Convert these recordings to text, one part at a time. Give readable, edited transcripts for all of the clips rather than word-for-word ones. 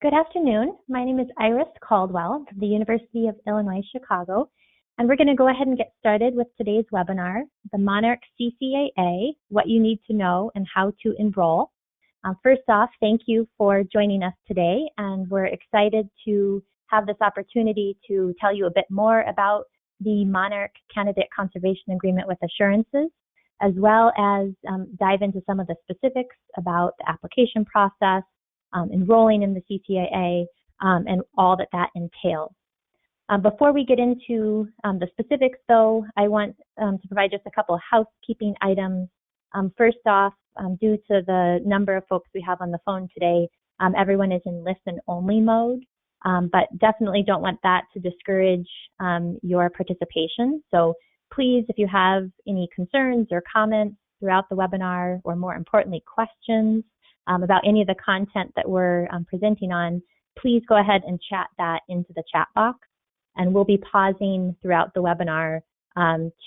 Good afternoon. My name is Iris Caldwell from the University of Illinois, Chicago, and we're going to go ahead and get started with today's webinar, the Monarch CCAA, What You Need to Know and How to Enroll. First off, thank you for joining us today, and we're excited to have this opportunity to tell you a bit more about the Monarch Candidate Conservation Agreement with Assurances, as well as dive into some of the specifics about the application process, enrolling in the CCAA, and all that entails. Before we get into the specifics, though, I want to provide just a couple of housekeeping items. First off, due to the number of folks we have on the phone today, everyone is in listen-only mode, but definitely don't want that to discourage your participation. So please, if you have any concerns or comments throughout the webinar, or more importantly, questions about any of the content that we're presenting on, please go ahead and chat that into the chat box, and we'll be pausing throughout the webinar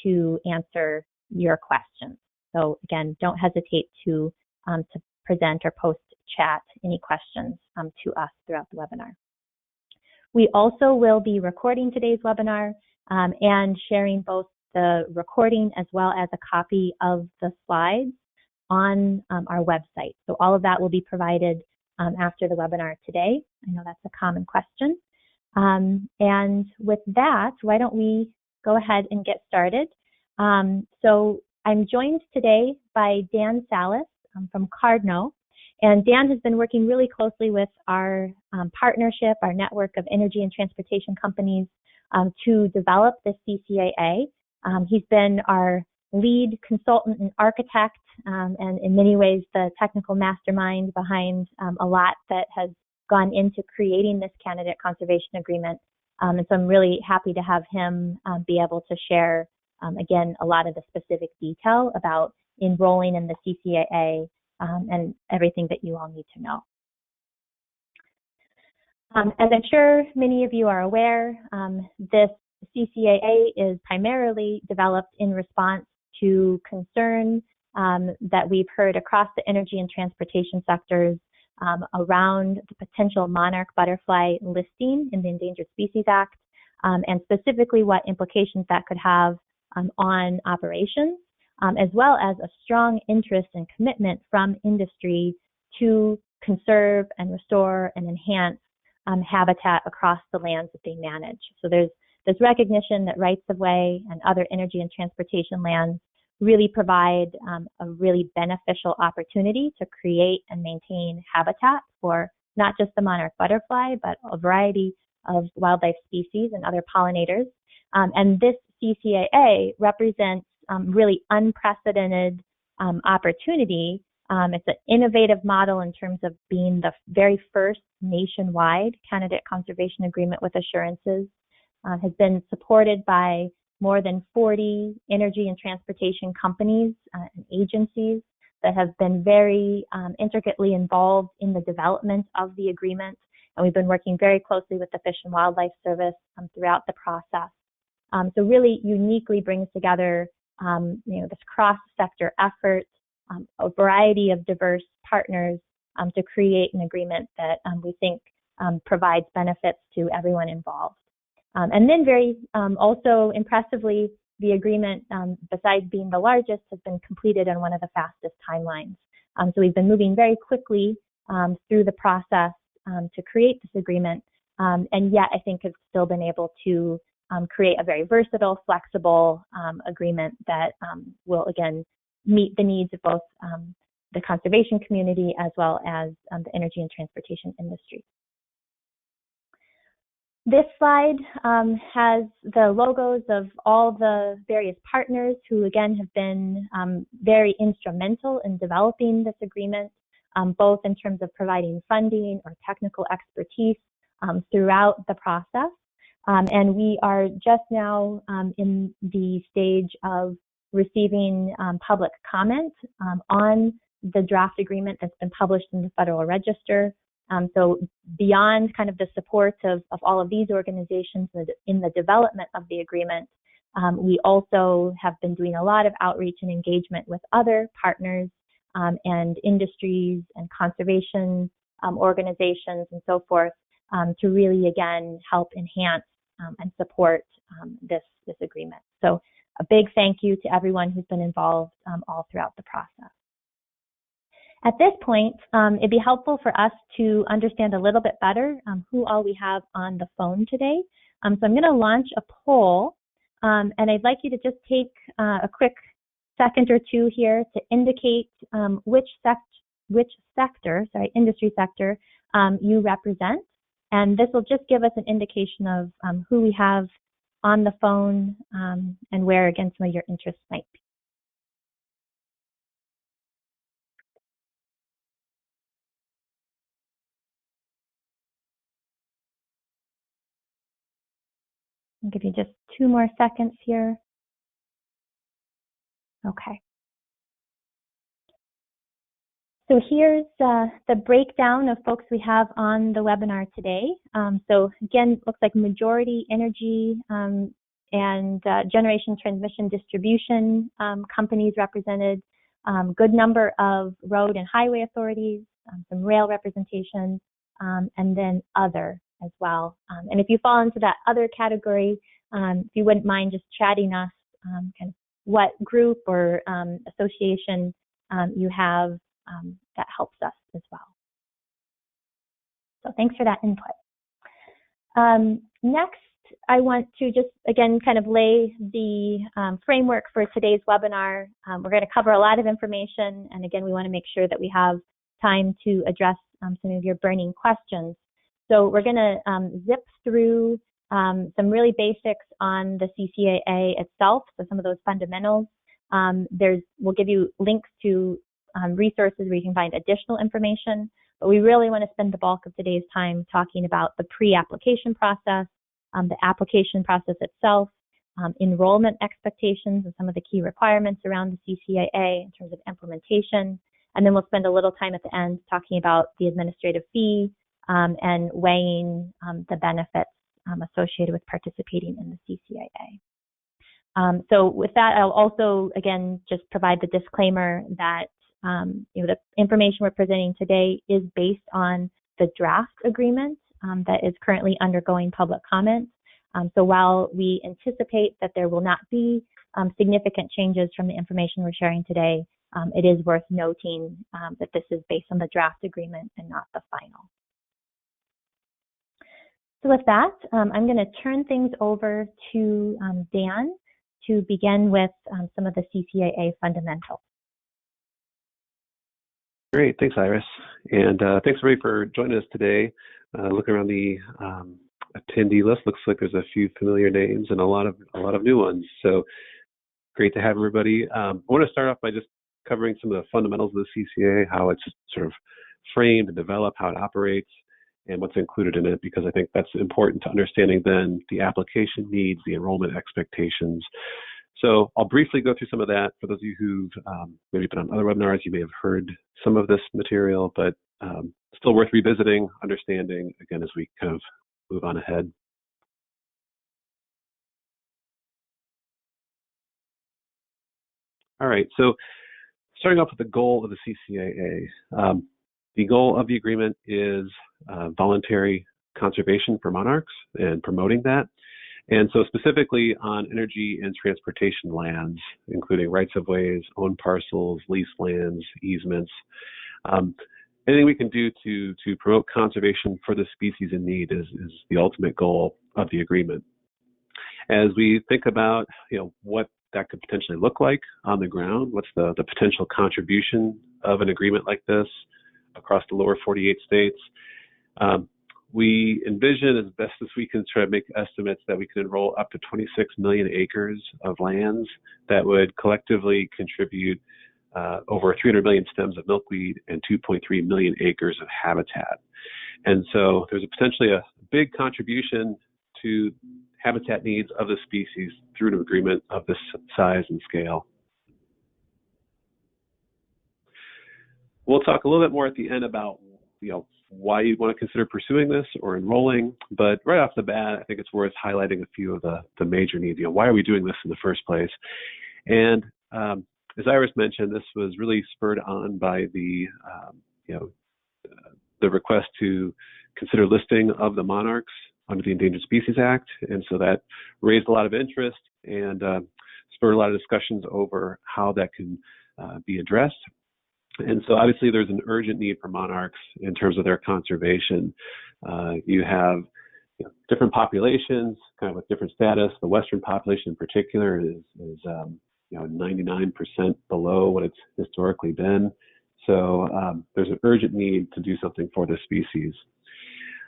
to answer your questions. So again, don't hesitate to present or post chat any questions to us throughout the webinar. We also will be recording today's webinar and sharing both the recording as well as a copy of the slides on our website. So all of that will be provided after the webinar today. I know that's a common question. And with that, why don't we go ahead and get started? So I'm joined today by Dan Salas from Cardno. And Dan has been working really closely with our partnership, our network of energy and transportation companies to develop the CCAA. He's been our lead consultant and architect, and in many ways the technical mastermind behind a lot that has gone into creating this candidate conservation agreement. And so I'm really happy to have him be able to share, again, a lot of the specific detail about enrolling in the CCAA and everything that you all need to know. As I'm sure many of you are aware, this CCAA is primarily developed in response to concern that we've heard across the energy and transportation sectors around the potential monarch butterfly listing in the Endangered Species Act, and specifically what implications that could have on operations, as well as a strong interest and commitment from industry to conserve and restore and enhance habitat across the lands that they manage. So there's recognition that rights of way and other energy and transportation lands really provide a really beneficial opportunity to create and maintain habitat for not just the monarch butterfly, but a variety of wildlife species and other pollinators. And this CCAA represents really unprecedented opportunity. It's an innovative model in terms of being the very first nationwide candidate conservation agreement with assurances. Has been supported by more than 40 energy and transportation companies and agencies that have been very intricately involved in the development of the agreement. And we've been working very closely with the Fish and Wildlife Service throughout the process. So really uniquely brings together this cross-sector effort, a variety of diverse partners to create an agreement that we think provides benefits to everyone involved. And then very also impressively, the agreement, besides being the largest, has been completed on one of the fastest timelines. So we've been moving very quickly through the process to create this agreement, and yet I think have still been able to create a very versatile, flexible agreement that will, again, meet the needs of both the conservation community as well as the energy and transportation industry. This slide has the logos of all the various partners who, again, have been very instrumental in developing this agreement, both in terms of providing funding or technical expertise throughout the process. And we are just now in the stage of receiving public comment on the draft agreement that's been published in the Federal Register. So beyond kind of the support of all of these organizations in the development of the agreement, we also have been doing a lot of outreach and engagement with other partners and industries and conservation organizations and so forth to really, again, help enhance and support this agreement. So a big thank you to everyone who's been involved all throughout the process. At this point, it'd be helpful for us to understand a little bit better who all we have on the phone today. So I'm going to launch a poll, and I'd like you to just take a quick second or two here to indicate which industry sector you represent. And this will just give us an indication of who we have on the phone and where, again, some of your interests might be. I'll give you just 2 more seconds here. Okay. So here's the breakdown of folks we have on the webinar today. So again, looks like majority energy and generation, transmission, distribution companies represented, good number of road and highway authorities, some rail representation, and then other as well. And if you fall into that other category, if you wouldn't mind just chatting us kind of what group or association you have, that helps us as well. So thanks for that input. Next, I want to just, again, kind of lay the framework for today's webinar. We're going to cover a lot of information, and again, we want to make sure that we have time to address some of your burning questions. So we're going to zip through some really basics on the CCAA itself, so some of those fundamentals. We'll give you links to resources where you can find additional information, but we really want to spend the bulk of today's time talking about the pre-application process, the application process itself, enrollment expectations and some of the key requirements around the CCAA in terms of implementation, and then we'll spend a little time at the end talking about the administrative fee and weighing the benefits associated with participating in the CCAA. So with that, I'll also, again, just provide the disclaimer that the information we're presenting today is based on the draft agreement that is currently undergoing public comment. So while we anticipate that there will not be significant changes from the information we're sharing today, it is worth noting that this is based on the draft agreement and not the final. So with that, I'm going to turn things over to Dan to begin with some of the CCAA fundamentals. Great, thanks, Iris, and thanks everybody for joining us today. Looking around the attendee list, looks like there's a few familiar names and a lot of new ones. So great to have everybody. I want to start off by just covering some of the fundamentals of the CCAA, how it's sort of framed and developed, how it operates, and what's included in it, because I think that's important to understanding then the application needs, the enrollment expectations. So I'll briefly go through some of that. For those of you who've maybe been on other webinars, you may have heard some of this material, but still worth revisiting, understanding, again, as we kind of move on ahead. All right, so starting off with the goal of the CCAA. The goal of the agreement is voluntary conservation for monarchs and promoting that. And so specifically on energy and transportation lands, including rights-of-ways, owned parcels, leased lands, easements, anything we can do to promote conservation for the species in need is the ultimate goal of the agreement. As we think about what that could potentially look like on the ground, what's the potential contribution of an agreement like this across the lower 48 states, we envision as best as we can try to make estimates that we can enroll up to 26 million acres of lands that would collectively contribute over 300 million stems of milkweed and 2.3 million acres of habitat. And so there's potentially a big contribution to habitat needs of the species through an agreement of this size and scale. We'll talk a little bit more at the end about why you want to consider pursuing this or enrolling, but right off the bat, I think it's worth highlighting a few of the major needs. Why are we doing this in the first place? And as Iris mentioned, this was really spurred on by the the request to consider listing of the monarchs under the Endangered Species Act, and so that raised a lot of interest and spurred a lot of discussions over how that can be addressed. And so obviously there's an urgent need for monarchs in terms of their conservation. You have different populations kind of with different status. The Western population in particular is 99% below what it's historically been. So there's an urgent need to do something for this species.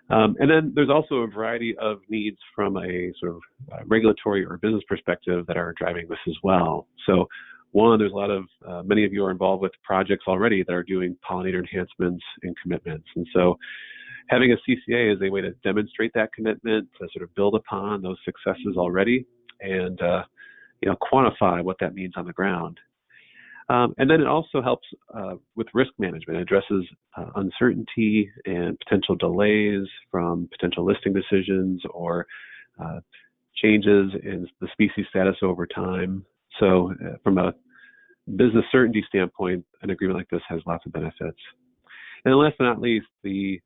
And then there's also a variety of needs from a sort of regulatory or business perspective that are driving this as well. So one, there's a lot of, many of you are involved with projects already that are doing pollinator enhancements and commitments. And so having a CCA is a way to demonstrate that commitment, to sort of build upon those successes already and, quantify what that means on the ground. And then it also helps with risk management. It addresses uncertainty and potential delays from potential listing decisions or changes in the species status over time. So from a business certainty standpoint, an agreement like this has lots of benefits. And last but not least, the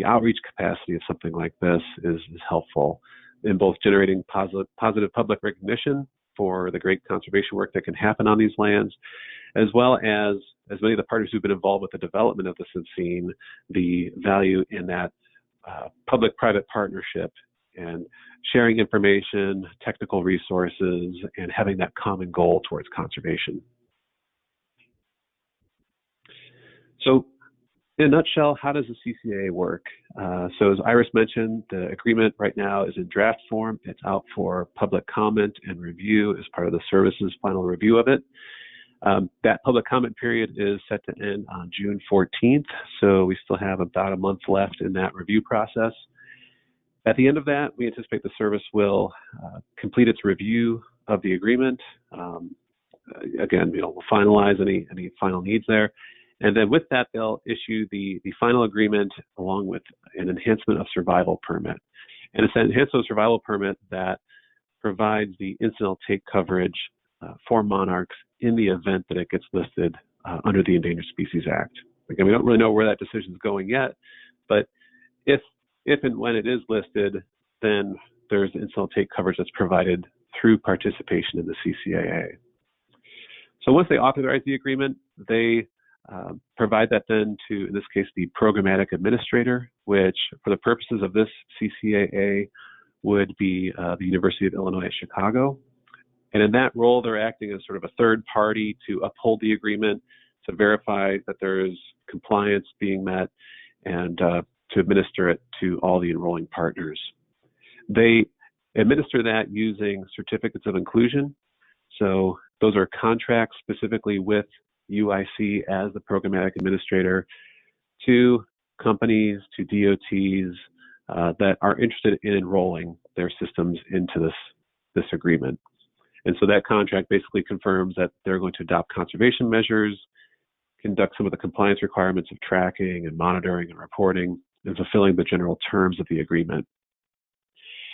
outreach capacity of something like this is helpful in both generating positive public recognition for the great conservation work that can happen on these lands, as well as many of the partners who've been involved with the development of this have seen the value in that public-private partnership and sharing information, technical resources, and having that common goal towards conservation. So in a nutshell, how does the CCAA work? So as Iris mentioned, the agreement right now is in draft form. It's out for public comment and review as part of the service's final review of it. That public comment period is set to end on June 14th, so we still have about a month left in that review process. At the end of that, we anticipate the service will complete its review of the agreement. Again, we'll finalize any final needs there. And then with that, they'll issue the final agreement along with an enhancement of survival permit. And it's an enhancement of survival permit that provides the incidental take coverage for monarchs in the event that it gets listed under the Endangered Species Act. Again, we don't really know where that decision is going yet, but if and when it is listed, then there's incidental take coverage that's provided through participation in the CCAA. So once they authorize the agreement, they provide that then to, in this case, the programmatic administrator, which for the purposes of this CCAA would be the University of Illinois at Chicago. And in that role, they're acting as sort of a third party to uphold the agreement, to verify that there is compliance being met, and to administer it to all the enrolling partners. They administer that using certificates of inclusion. So those are contracts specifically with UIC as the programmatic administrator to companies, to DOTs that are interested in enrolling their systems into this agreement. And so that contract basically confirms that they're going to adopt conservation measures, conduct some of the compliance requirements of tracking and monitoring and reporting, and fulfilling the general terms of the agreement.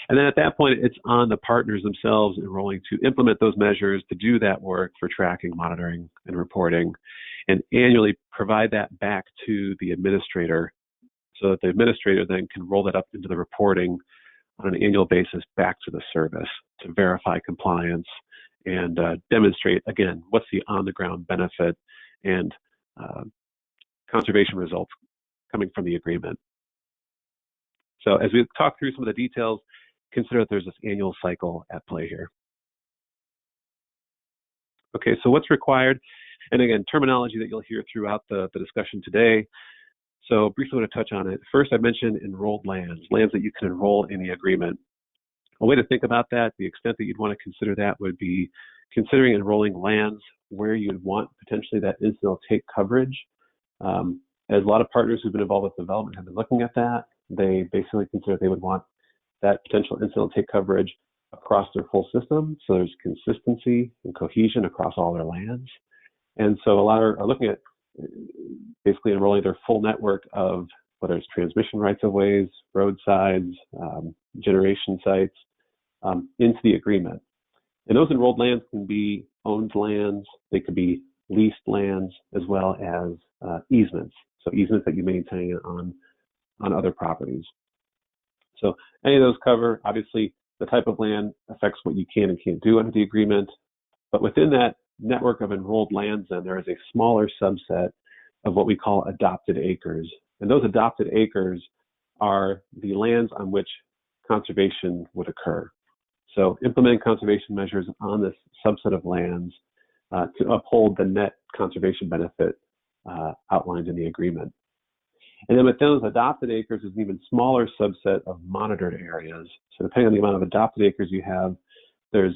And then at that point, it's on the partners themselves enrolling to implement those measures, to do that work for tracking, monitoring, and reporting, and annually provide that back to the administrator so that the administrator then can roll that up into the reporting on an annual basis back to the service to verify compliance and demonstrate, again, what's the on-the-ground benefit and conservation results coming from the agreement. So as we talk through some of the details, consider that there's this annual cycle at play here. Okay, so what's required? And again, terminology that you'll hear throughout the discussion today. So briefly want to touch on it. First, I mentioned enrolled lands that you can enroll in the agreement. A way to think about that, the extent that you'd want to consider that would be considering enrolling lands where you'd want potentially that incidental take coverage. As a lot of partners who've been involved with development have been looking at that, they basically consider they would want that potential incidental take coverage across their full system. So there's consistency and cohesion across all their lands. And so a lot are looking at basically enrolling their full network of whether it's transmission rights of ways, roadsides, generation sites into the agreement. And those enrolled lands can be owned lands, they could be leased lands, as well as easements. So so easements that you maintain on other properties. So any of those cover, obviously, the type of land affects what you can and can't do under the agreement. But within that network of enrolled lands, then there is a smaller subset of what we call adopted acres. And those adopted acres are the lands on which conservation would occur. So implementing conservation measures on this subset of lands to uphold the net conservation benefit outlined in the agreement. And then within those adopted acres is an even smaller subset of monitored areas. So depending on the amount of adopted acres you have, there's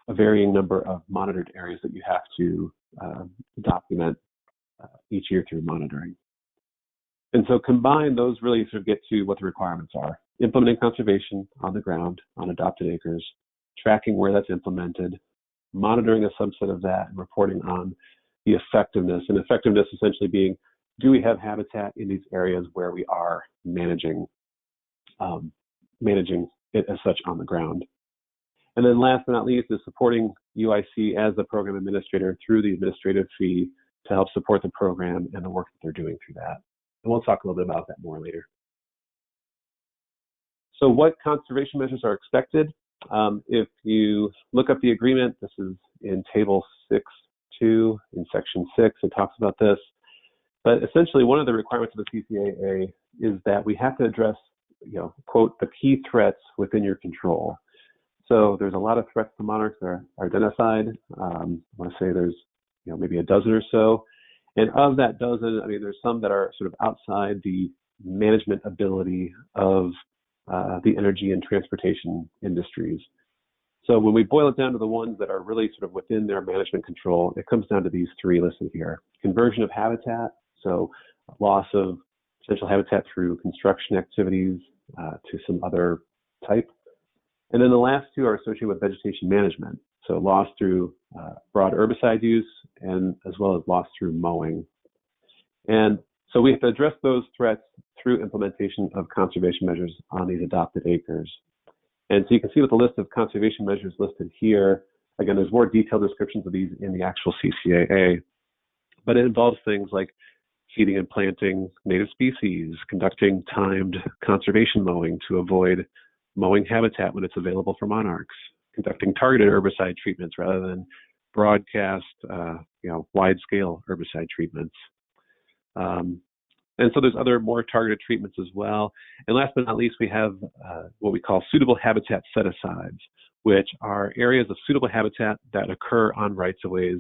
a varying number of monitored areas that you have to document each year through monitoring. And so combined, those really sort of get to what the requirements are. Implementing conservation on the ground on adopted acres, tracking where that's implemented, monitoring a subset of that, and reporting on the effectiveness. And effectiveness essentially being, do we have habitat in these areas where we are managing it as such on the ground? And then last but not least is supporting UIC as the program administrator through the administrative fee to help support the program and the work that they're doing through that. And we'll talk a little bit about that more later. So what conservation measures are expected? If you look up the agreement, this is in Table 6.2 in Section 6, it talks about this. But essentially, one of the requirements of the CCAA is that we have to address, quote, the key threats within your control. So there's a lot of threats to monarchs that are identified. I want to say there's, maybe a dozen or so. And of that dozen, there's some that are sort of outside the management ability of the energy and transportation industries. So when we boil it down to the ones that are really sort of within their management control, it comes down to these three listed here. Conversion of habitat, so loss of potential habitat through construction activities to some other type. And then the last two are associated with vegetation management, so loss through broad herbicide use and as well as loss through mowing. And so we have to address those threats through implementation of conservation measures on these adopted acres. And so you can see with the list of conservation measures listed here, again, there's more detailed descriptions of these in the actual CCAA, but it involves things like seeding and planting native species, conducting timed conservation mowing to avoid mowing habitat when it's available for monarchs, conducting targeted herbicide treatments rather than broadcast, wide-scale herbicide treatments. And so there's other more targeted treatments as well. And last but not least, we have what we call suitable habitat set-asides, which are areas of suitable habitat that occur on rights-of-ways,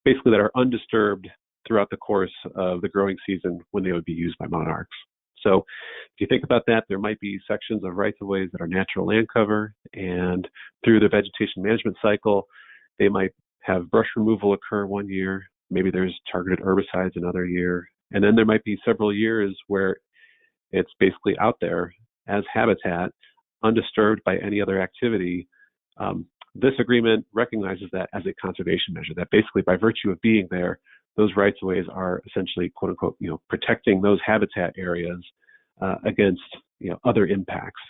basically that are undisturbed throughout the course of the growing season when they would be used by monarchs. So if you think about that, there might be sections of rights-of-ways that are natural land cover, and through the vegetation management cycle, they might have brush removal occur one year, maybe there's targeted herbicides another year, and then there might be several years where it's basically out there as habitat, undisturbed by any other activity. This agreement recognizes that as a conservation measure, that basically by virtue of being there, those rights-of-ways are essentially, quote unquote, protecting those habitat areas against, other impacts.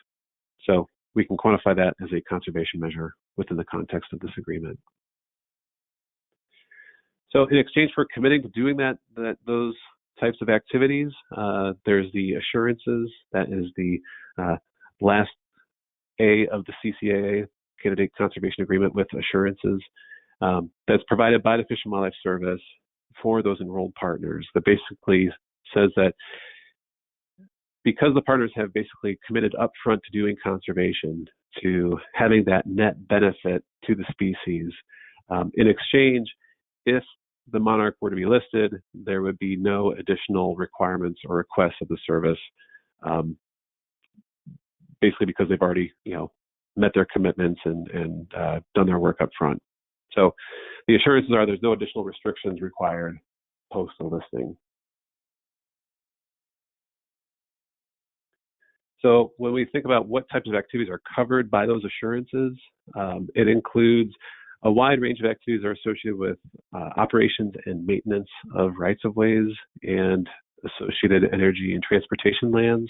So we can quantify that as a conservation measure within the context of this agreement. So in exchange for committing to doing those types of activities, there's the assurances. That is the last A of the CCAA, Candidate Conservation Agreement with assurances, that's provided by the Fish and Wildlife Service for those enrolled partners, that basically says that because the partners have basically committed upfront to doing conservation, to having that net benefit to the species, in exchange, if the monarch were to be listed, there would be no additional requirements or requests of the service, basically because they've already, met their commitments and done their work up front. So the assurances are there's no additional restrictions required post the listing. So when we think about what types of activities are covered by those assurances, it includes a wide range of activities that are associated with operations and maintenance of rights-of-ways and associated energy and transportation lands.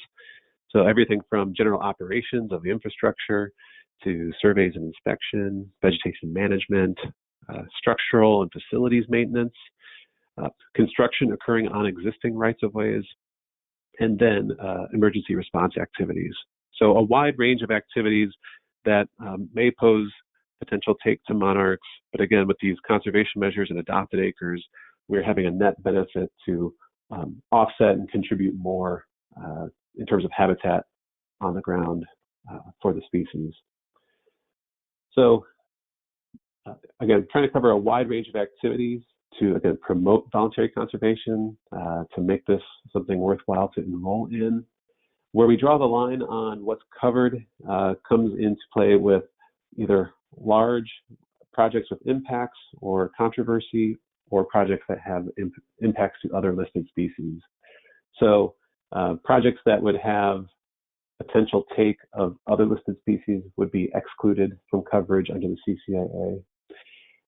So everything from general operations of the infrastructure to surveys and inspection, vegetation management, structural and facilities maintenance, construction occurring on existing rights-of-ways, and then emergency response activities. So a wide range of activities that may pose potential take to monarchs, but again, with these conservation measures and adopted acres, we're having a net benefit to offset and contribute more in terms of habitat on the ground for the species. So again, trying to cover a wide range of activities to, again, promote voluntary conservation, to make this something worthwhile to enroll in. Where we draw the line on what's covered comes into play with either large projects with impacts or controversy, or projects that have impacts to other listed species. So projects that would have potential take of other listed species would be excluded from coverage under the CCAA.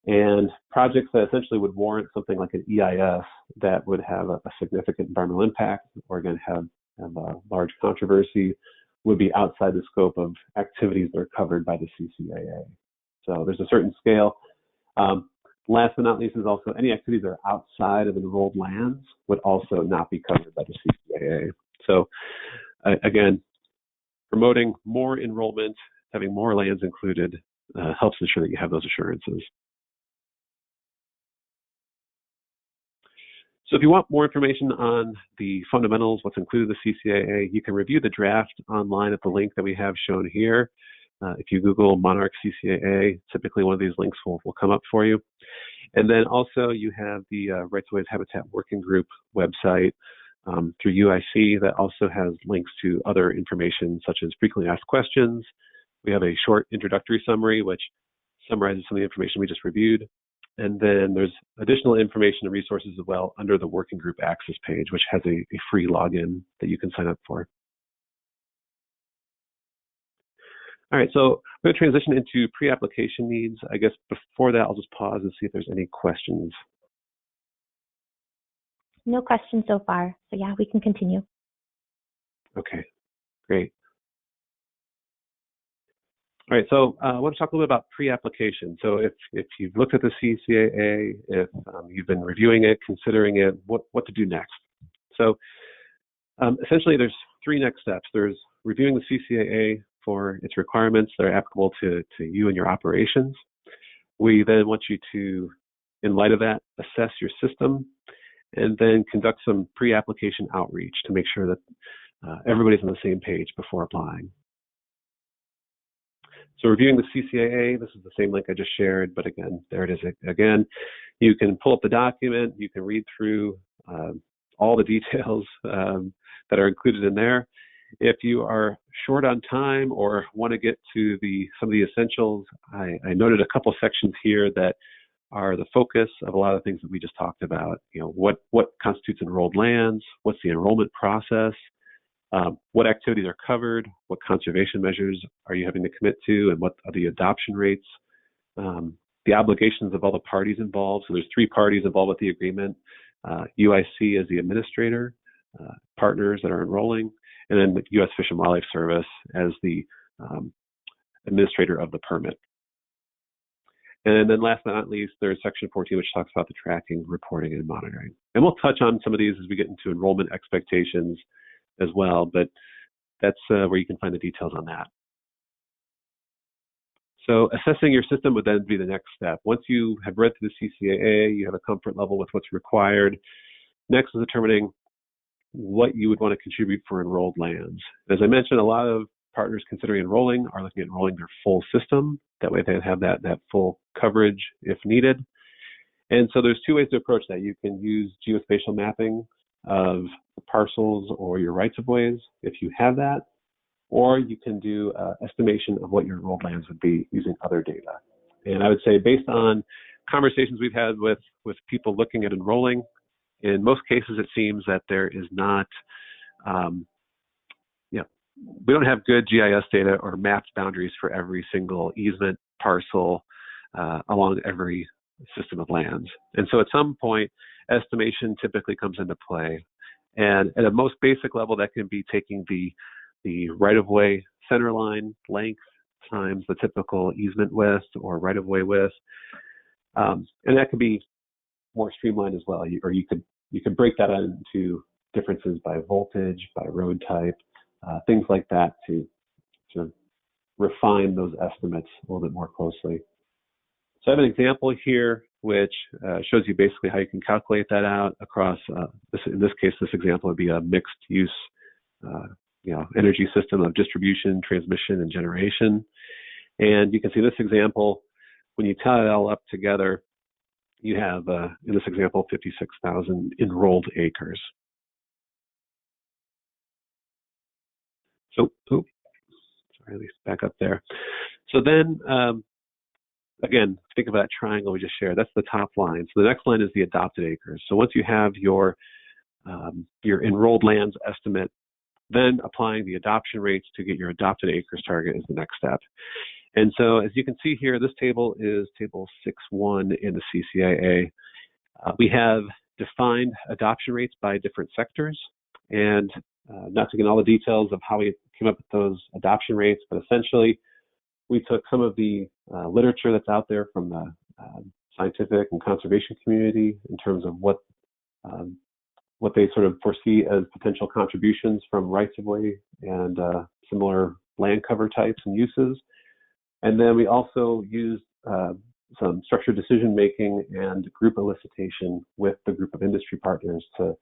And projects that essentially would warrant something like an EIS that would have a significant environmental impact, or again have a large controversy, would be outside the scope of activities that are covered by the CCAA. So there's a certain scale. Last but not least is also any activities that are outside of enrolled lands would also not be covered by the CCAA. So again, promoting more enrollment, having more lands included, helps ensure that you have those assurances. So if you want more information on the fundamentals, what's included in the CCAA, you can review the draft online at the link that we have shown here. If you Google Monarch CCAA, typically one of these links will come up for you. And then also you have the Rights-of-Ways Habitat Working Group website through UIC that also has links to other information such as frequently asked questions. We have a short introductory summary which summarizes some of the information we just reviewed. And then there's additional information and resources as well under the Working Group Access page, which has a free login that you can sign up for. All right, so I'm going to transition into pre-application needs. I guess before that, I'll just pause and see if there's any questions. No questions so far. So yeah, we can continue. Okay, great. All right, so I want to talk a little bit about pre-application. So if you've looked at the CCAA, if you've been reviewing it, considering it, what to do next. So essentially there's three next steps. There's reviewing the CCAA for its requirements that are applicable to you and your operations. We then want you to, in light of that, assess your system and then conduct some pre-application outreach to make sure that everybody's on the same page before applying. So reviewing the CCAA, this is the same link I just shared, but again, there it is again. You can pull up the document, you can read through all the details that are included in there. If you are short on time or want to get to some of the essentials, I noted a couple sections here that are the focus of a lot of things that we just talked about. You know, what constitutes enrolled lands, what's the enrollment process, what activities are covered, what conservation measures are you having to commit to, and what are the adoption rates, the obligations of all the parties involved. So there's three parties involved with the agreement. UIC as the administrator, partners that are enrolling, and then the U.S. Fish and Wildlife Service as the administrator of the permit. And then last but not least, there's section 14, which talks about the tracking, reporting, and monitoring. And we'll touch on some of these as we get into enrollment expectations as well, but that's where you can find the details on that. So assessing your system would then be the next step. Once you have read through the CCAA, you have a comfort level with what's required. Next is determining what you would want to contribute for enrolled lands. As I mentioned, a lot of partners considering enrolling are looking at enrolling their full system. That way they have that full coverage if needed. And so there's two ways to approach that. You can use geospatial mapping of parcels or your rights-of-ways if you have that, or you can do estimation of what your enrolled lands would be using other data. And I would say based on conversations we've had with people looking at enrolling, in most cases it seems that there is not, we don't have good GIS data or mapped boundaries for every single easement parcel along every system of lands. And so at some point, estimation typically comes into play. And at a most basic level, that can be taking the right-of-way center line length times the typical easement width or right-of-way width. And that could be more streamlined as well. You could break that out into differences by voltage, by road type, things like that to sort of refine those estimates a little bit more closely. So I have an example here which shows you basically how you can calculate that out across, in this case, this example would be a mixed use energy system of distribution, transmission, and generation. And you can see this example, when you tie it all up together, you have, in this example, 56,000 enrolled acres. So, sorry, at least back up there. So then, again, think of that triangle we just shared. That's the top line. So the next line is the adopted acres. So once you have your enrolled lands estimate, then applying the adoption rates to get your adopted acres target is the next step. And so as you can see here, this table is table 6.1 in the CCAA. We have defined adoption rates by different sectors, and not to get all the details of how we came up with those adoption rates, but essentially we took some of the literature that's out there from the scientific and conservation community in terms of what they sort of foresee as potential contributions from rights-of-way and similar land cover types and uses. And then we also used some structured decision-making and group elicitation with the group of industry partners to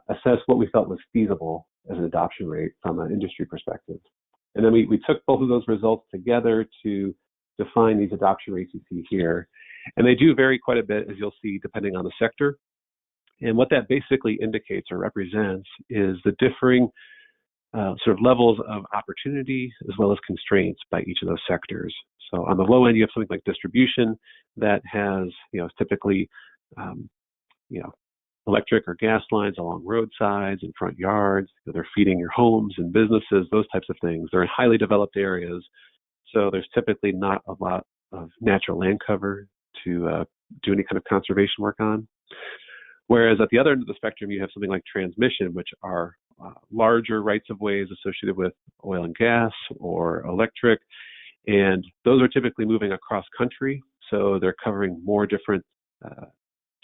assess what we felt was feasible as an adoption rate from an industry perspective. And then we took both of those results together to define these adoption rates you see here. And they do vary quite a bit, as you'll see, depending on the sector. And what that basically indicates or represents is the differing sort of levels of opportunity as well as constraints by each of those sectors. So on the low end, you have something like distribution that has, typically, electric or gas lines along roadsides and front yards. They're feeding your homes and businesses, those types of things. They're in highly developed areas, so there's typically not a lot of natural land cover to do any kind of conservation work on. Whereas at the other end of the spectrum, you have something like transmission, which are larger rights-of-ways associated with oil and gas or electric, and those are typically moving across country, so they're covering more different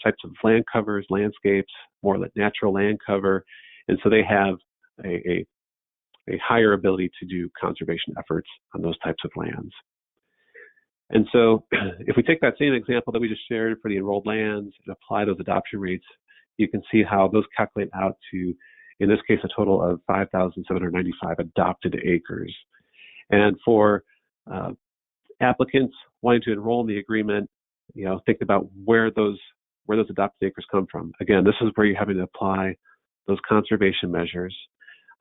types of land covers, landscapes, more natural land cover, and so they have a higher ability to do conservation efforts on those types of lands. And so if we take that same example that we just shared for the enrolled lands and apply those adoption rates, you can see how those calculate out to, in this case, a total of 5,795 adopted acres. And for applicants wanting to enroll in the agreement, think about where those adopted acres come from. Again, this is where you're having to apply those conservation measures.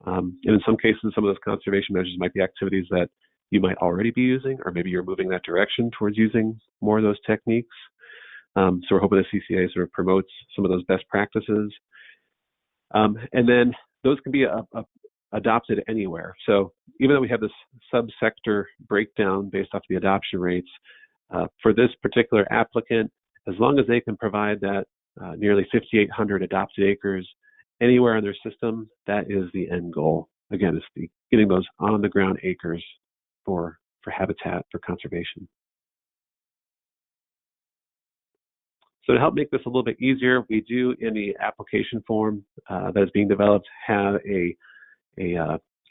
And in some cases, some of those conservation measures might be activities that you might already be using, or maybe you're moving that direction towards using more of those techniques. So we're hoping the CCAA sort of promotes some of those best practices. And then those can be adopted anywhere. So even though we have this subsector breakdown based off the adoption rates, for this particular applicant, as long as they can provide that nearly 5,800 adopted acres anywhere in their system, that is the end goal. Again, it's getting those on-the-ground acres for habitat, for conservation. So to help make this a little bit easier, we do in the application form that is being developed have a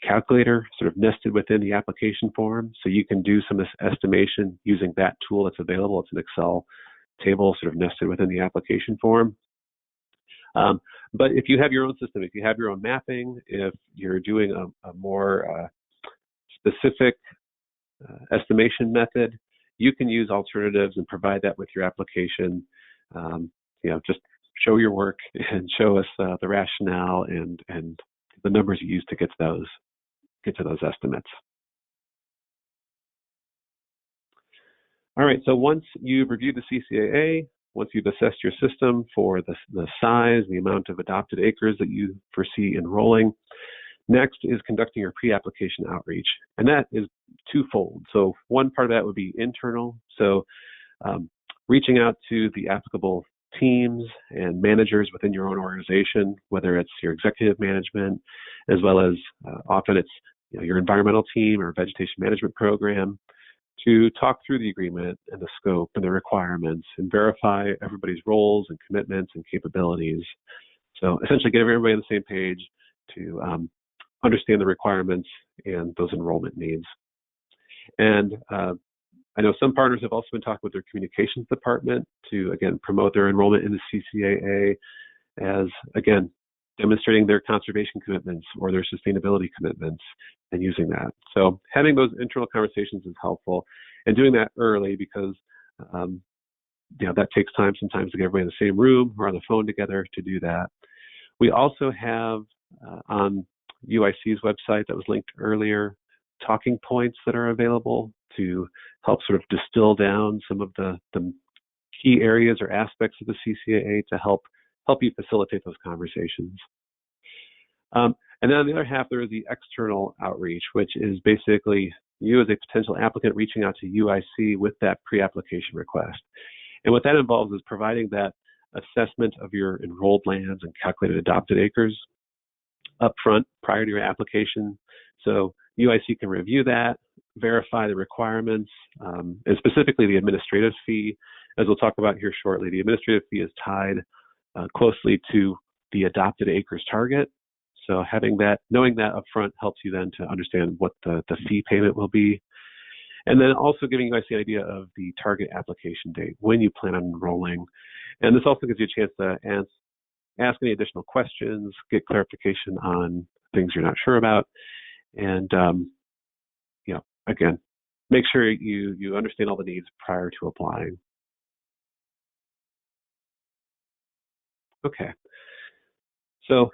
calculator sort of nested within the application form. So you can do some estimation using that tool that's available. It's an Excel table sort of nested within the application form. But if you have your own system, if you have your own mapping, if you're doing a more specific estimation method, you can use alternatives and provide that with your application. Just show your work and show us the rationale and the numbers you use to get to those estimates. All right, so once you've reviewed the CCAA, once you've assessed your system for the size, the amount of adopted acres that you foresee enrolling, next is conducting your pre-application outreach, and that is twofold. So one part of that would be internal, so reaching out to the applicable teams and managers within your own organization, whether it's your executive management, as well as often it's your environmental team or vegetation management program, to talk through the agreement and the scope and the requirements and verify everybody's roles and commitments and capabilities. So essentially get everybody on the same page to understand the requirements and those enrollment needs. And I know some partners have also been talking with their communications department to, again, promote their enrollment in the CCAA as, again, demonstrating their conservation commitments or their sustainability commitments and using that. So having those internal conversations is helpful, and doing that early because that takes time sometimes to get everybody in the same room or on the phone together to do that. We also have on UIC's website that was linked earlier, talking points that are available to help sort of distill down some of the key areas or aspects of the CCAA to help you facilitate those conversations. And then on the other half, there is the external outreach, which is basically you as a potential applicant reaching out to UIC with that pre-application request. And what that involves is providing that assessment of your enrolled lands and calculated adopted acres upfront prior to your application. So UIC can review that, verify the requirements, and specifically the administrative fee. As we'll talk about here shortly, the administrative fee is tied closely to the adopted acres target. So knowing that upfront helps you then to understand what the fee payment will be. And then also giving you guys the idea of the target application date, when you plan on enrolling. And this also gives you a chance to ask any additional questions, get clarification on things you're not sure about, and again, make sure you understand all the needs prior to applying. Okay, so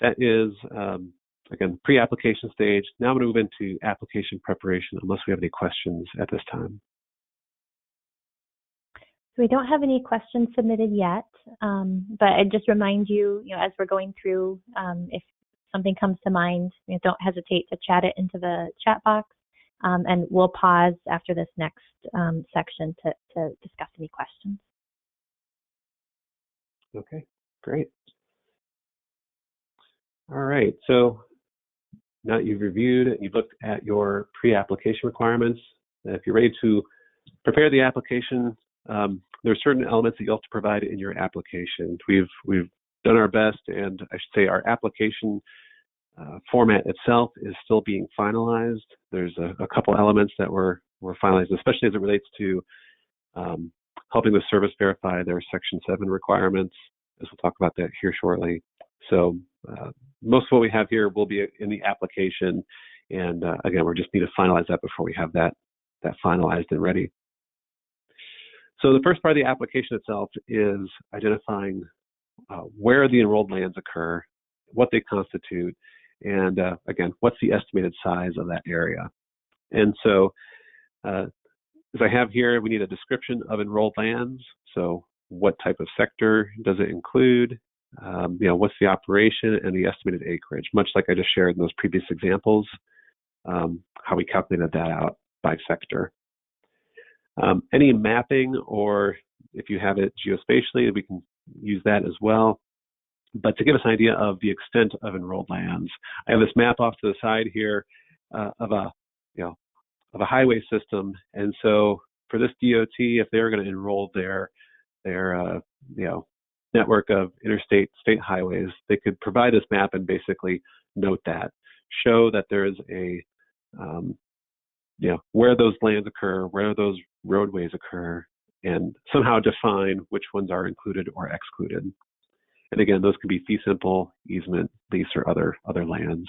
that is, again, pre-application stage. Now I'm going to move into application preparation, unless we have any questions at this time. So we don't have any questions submitted yet, but I just remind you, as we're going through, if something comes to mind, don't hesitate to chat it into the chat box, and we'll pause after this next section to discuss any questions. Okay, great. All right, so now that you've reviewed and you've looked at your pre-application requirements, if you're ready to prepare the application, there are certain elements that you'll have to provide in your application. We've done our best, and I should say our application format itself is still being finalized. There's a couple elements that were finalized, especially as it relates to helping the service verify their Section 7 requirements, as we'll talk about that here shortly. So most of what we have here will be in the application, and again, we just need to finalize that before we have that finalized and ready. So the first part of the application itself is identifying where the enrolled lands occur, what they constitute, and again, what's the estimated size of that area. And so as I have here, we need a description of enrolled lands. So what type of sector does it include? What's the operation and the estimated acreage, much like I just shared in those previous examples, how we calculated that out by sector. Any mapping, or if you have it geospatially, we can use that as well. But to give us an idea of the extent of enrolled lands, I have this map off to the side here of a highway system. And so for this DOT, if they're going to enroll their network of interstate state highways, they could provide this map and basically note that, show that there is where those lands occur, where those roadways occur, and somehow define which ones are included or excluded. And again, those could be fee simple, easement, lease, or other lands.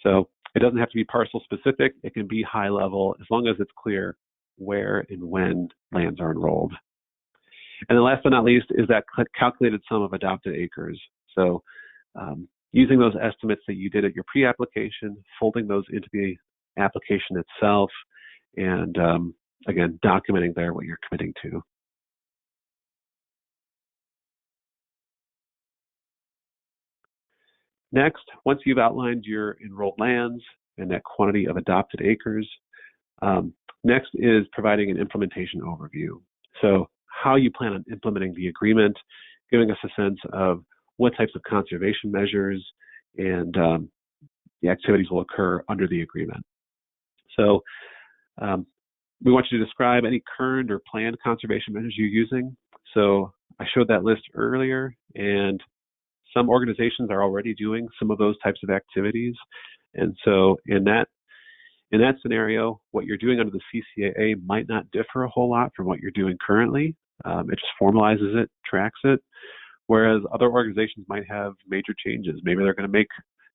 So it doesn't have to be parcel specific. It can be high level as long as it's clear where and when lands are enrolled. And then last but not least is that calculated sum of adopted acres. So using those estimates that you did at your pre-application, folding those into the application itself, and again, documenting there what you're committing to. Next, once you've outlined your enrolled lands and that quantity of adopted acres, next is providing an implementation overview. So how you plan on implementing the agreement, giving us a sense of what types of conservation measures and the activities will occur under the agreement. So We want you to describe any current or planned conservation measures you're using. So I showed that list earlier, and some organizations are already doing some of those types of activities. And so in that scenario, what you're doing under the CCAA might not differ a whole lot from what you're doing currently. It just formalizes it, tracks it, whereas other organizations might have major changes. Maybe they're going to make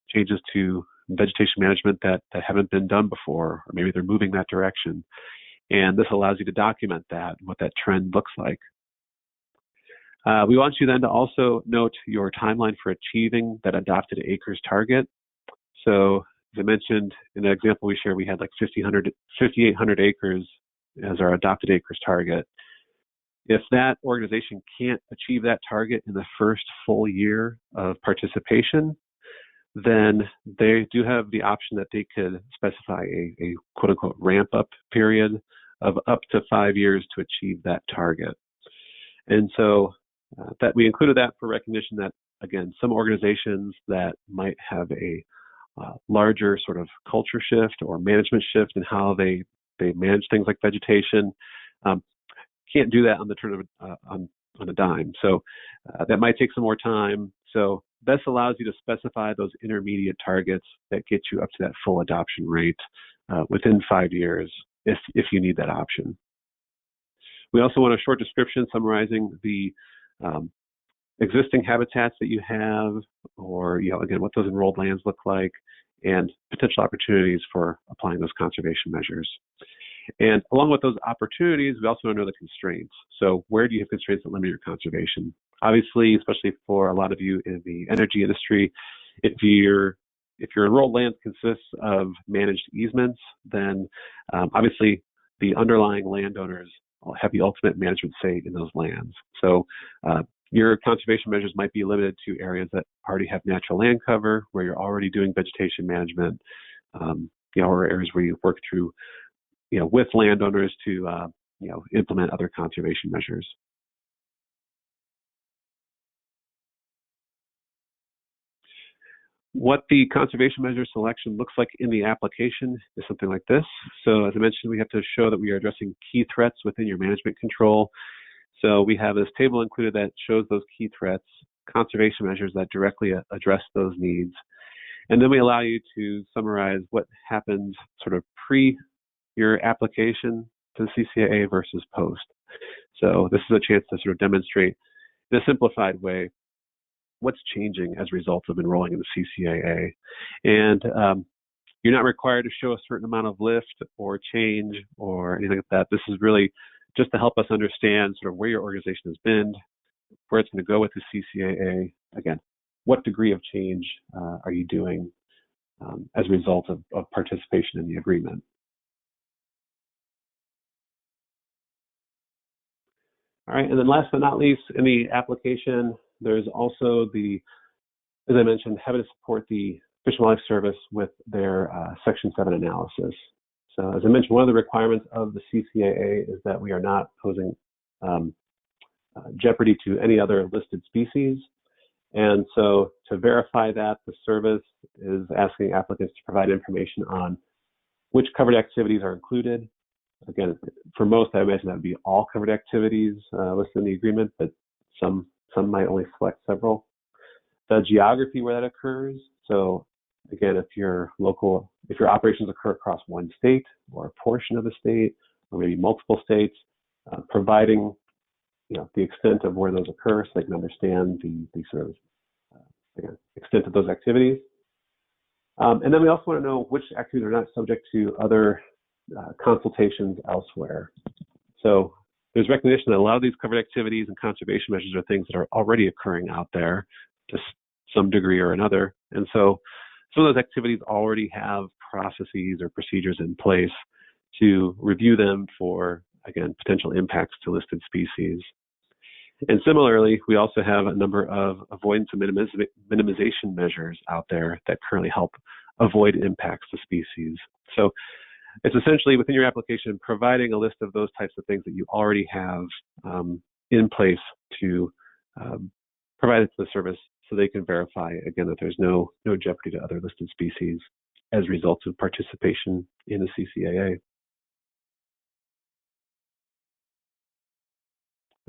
changes to vegetation management that haven't been done before, or maybe they're moving that direction. And this allows you to document that, what that trend looks like. We want you then to also note your timeline for achieving that adopted acres target. So as I mentioned in the example we shared, we had like 5,800 acres as our adopted acres target. If that organization can't achieve that target in the first full year of participation, then they do have the option that they could specify a quote unquote ramp up period of up to 5 years to achieve that target. And so that we included that for recognition that, again, some organizations that might have a larger sort of culture shift or management shift in how they manage things like vegetation can't do that on the turn of on a dime. So that might take some more time. So this allows you to specify those intermediate targets that get you up to that full adoption rate within 5 years if you need that option. We also want a short description summarizing the existing habitats that you have, or again, what those enrolled lands look like, and potential opportunities for applying those conservation measures. And along with those opportunities, we also want to know the constraints. So where do you have constraints that limit your conservation? Obviously, especially for a lot of you in the energy industry, if your enrolled land consists of managed easements, then obviously the underlying landowners have the ultimate management say in those lands. So your conservation measures might be limited to areas that already have natural land cover, where you're already doing vegetation management, or areas where you work through, with landowners to, implement other conservation measures. What the conservation measure selection looks like in the application is something like this. So as I mentioned, we have to show that we are addressing key threats within your management control. So we have this table included that shows those key threats, conservation measures that directly address those needs. And then we allow you to summarize what happens sort of pre your application to the CCAA versus post. So this is a chance to sort of demonstrate in a simplified way what's changing as a result of enrolling in the CCAA. And you're not required to show a certain amount of lift or change or anything like that. This is really just to help us understand sort of where your organization has been, where it's going to go with the CCAA. Again, what degree of change are you doing as a result of participation in the agreement? All right, and then last but not least, in the application, there's also as I mentioned, having to support the Fish and Wildlife Service with their Section 7 analysis. So as I mentioned, one of the requirements of the CCAA is that we are not posing jeopardy to any other listed species. And so to verify that, the service is asking applicants to provide information on which covered activities are included. Again, for most, I imagine that would be all covered activities listed in the agreement, but some might only select several. The geography where that occurs. So again, if your operations occur across one state or a portion of the state, or maybe multiple states, providing the extent of where those occur, so they can understand the sort of extent of those activities. And then we also want to know which activities are not subject to other consultations elsewhere. So there's recognition that a lot of these covered activities and conservation measures are things that are already occurring out there to some degree or another. And so some of those activities already have processes or procedures in place to review them for, again, potential impacts to listed species. And similarly, we also have a number of avoidance and minimization measures out there that currently help avoid impacts to species. So it's essentially within your application providing a list of those types of things that you already have in place to provide it to the service so they can verify, again, that there's no jeopardy to other listed species as a result of participation in the CCAA.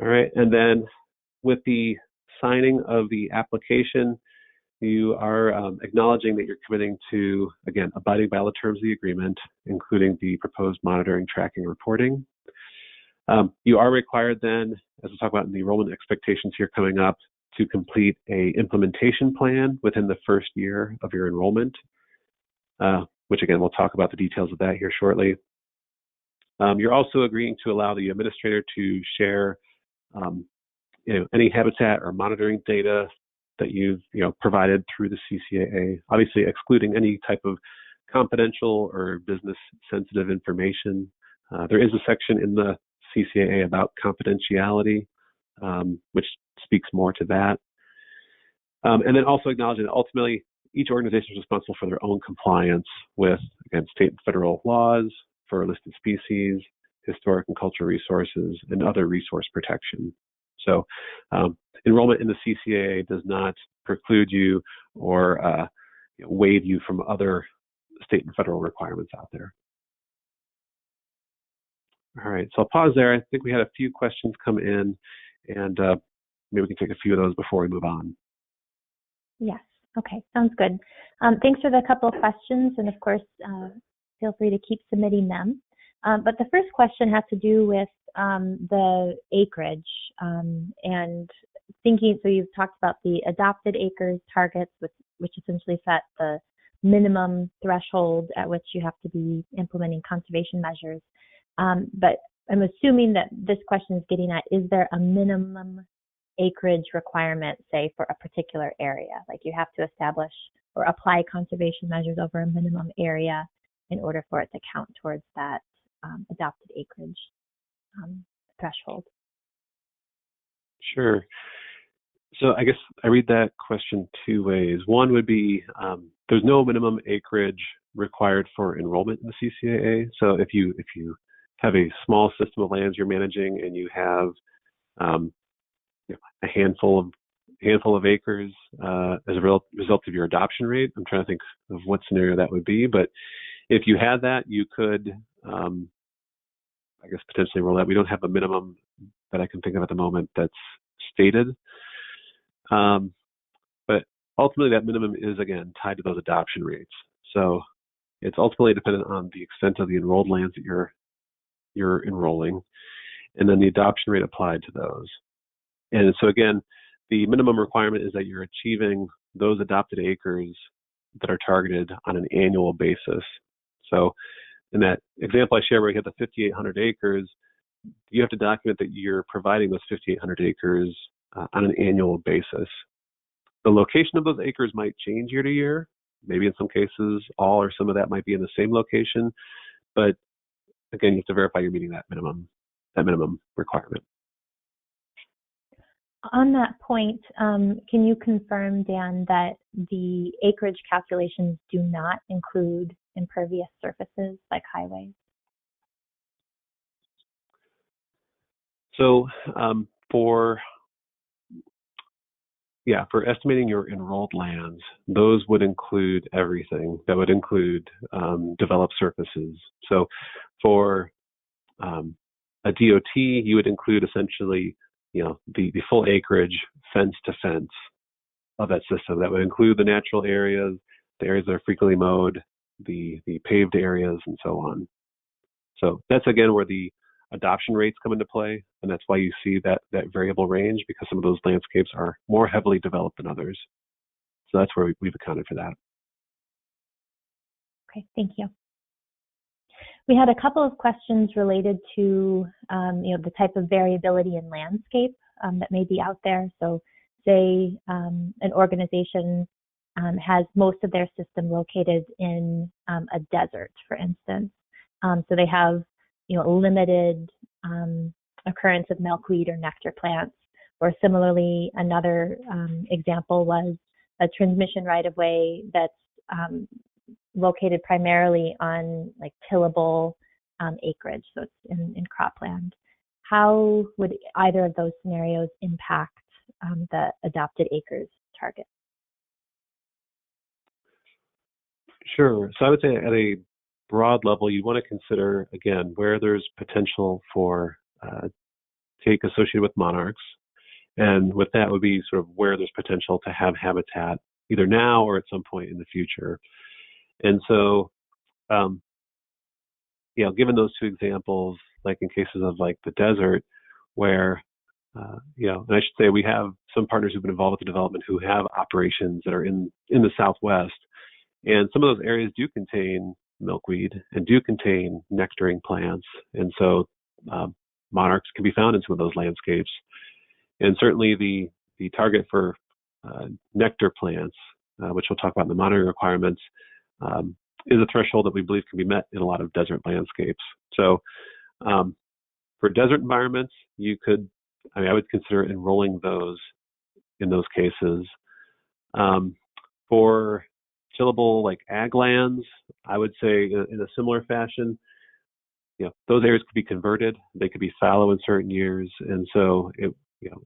All right, and then with the signing of the application, you are acknowledging that you're committing to, again, abiding by all the terms of the agreement, including the proposed monitoring, tracking, reporting. You are required then, as we'll talk about in the enrollment expectations here coming up, to complete a implementation plan within the first year of your enrollment, which again, we'll talk about the details of that here shortly. You're also agreeing to allow the administrator to share any habitat or monitoring data that you've provided through the CCAA, obviously excluding any type of confidential or business sensitive information. There is a section in the CCAA about confidentiality, which speaks more to that. And then also acknowledging that ultimately each organization is responsible for their own compliance with, again, state and federal laws for listed species, historic and cultural resources, and other resource protection. So enrollment in the CCAA does not preclude you or waive you from other state and federal requirements out there. All right, so I'll pause there. I think we had a few questions come in, and maybe we can take a few of those before we move on. Yes, okay, sounds good. Thanks for the couple of questions, and of course, feel free to keep submitting them. But the first question has to do with the acreage and thinking, so you've talked about the adopted acres targets, which essentially set the minimum threshold at which you have to be implementing conservation measures. But I'm assuming that this question is getting at, is there a minimum acreage requirement, say, for a particular area? Like you have to establish or apply conservation measures over a minimum area in order for it to count towards that adopted acreage threshold? Sure. So I guess I read that question two ways. One would be there's no minimum acreage required for enrollment in the CCAA. So if you have a small system of lands you're managing and you have a handful of acres as a result of your adoption rate, I'm trying to think of what scenario that would be. But if you had that, you could, I guess, potentially roll that. We don't have a minimum that I can think of at the moment that's stated. But ultimately, that minimum is, again, tied to those adoption rates. So it's ultimately dependent on the extent of the enrolled lands that you're enrolling, and then the adoption rate applied to those. And so again, the minimum requirement is that you're achieving those adopted acres that are targeted on an annual basis. So in that example I shared where you have the 5,800 acres, you have to document that you're providing those 5,800 acres on an annual basis. The location of those acres might change year to year. Maybe in some cases, all or some of that might be in the same location. But again, you have to verify you're meeting that minimum requirement. On that point, can you confirm, Dan, that the acreage calculations do not include impervious surfaces like highways? So for estimating your enrolled lands, those would include everything. That would include developed surfaces. So for a DOT, you would include essentially the full acreage fence to fence of that system. That would include the natural areas, the areas that are frequently mowed, the paved areas, and so on. So that's again where the adoption rates come into play, and that's why you see that variable range, because some of those landscapes are more heavily developed than others. So that's where we've accounted for that. Okay, thank you. We had a couple of questions related to the type of variability in landscape that may be out there. So say an organization has most of their system located in a desert, for instance. So they have limited occurrence of milkweed or nectar plants. Or similarly, another example was a transmission right-of-way that's located primarily on like tillable acreage, so it's in cropland. How would either of those scenarios impact the adopted acres target? Sure. So I would say at a broad level, you want to consider, again, where there's potential for take associated with monarchs. And with that would be sort of where there's potential to have habitat either now or at some point in the future. And so, given those two examples, like in cases of like the desert, where, and I should say we have some partners who've been involved with the development who have operations that are in the Southwest. And some of those areas do contain milkweed and do contain nectaring plants. And so monarchs can be found in some of those landscapes. And certainly the target for nectar plants, which we'll talk about in the monitoring requirements, is a threshold that we believe can be met in a lot of desert landscapes. So for desert environments, I would consider enrolling those in those cases. For tillable like ag lands, I would say in a similar fashion, those areas could be converted. They could be fallow in certain years. And so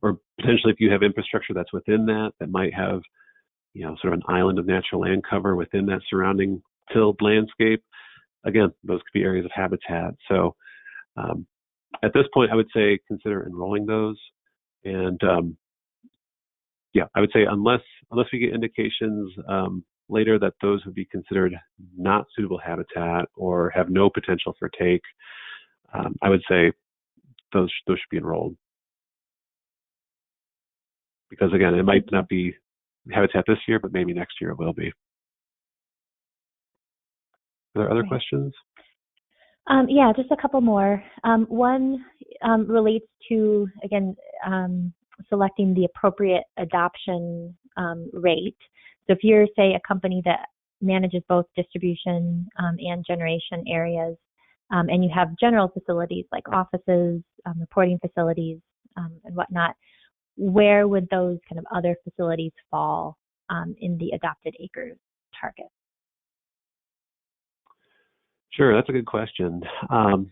or potentially if you have infrastructure that's within that might have, sort of an island of natural land cover within that surrounding tilled landscape. Again, those could be areas of habitat. So at this point, I would say consider enrolling those. And I would say unless we get indications later that those would be considered not suitable habitat or have no potential for take, I would say those should be enrolled. Because again, it might not be habitat this year, but maybe next year it will be. Are there other questions? Just a couple more. One relates to, again, selecting the appropriate adoption rate. So if you're, say, a company that manages both distribution and generation areas, and you have general facilities like offices, reporting facilities, and whatnot, where would those kind of other facilities fall in the adopted acres target? Sure, that's a good question. So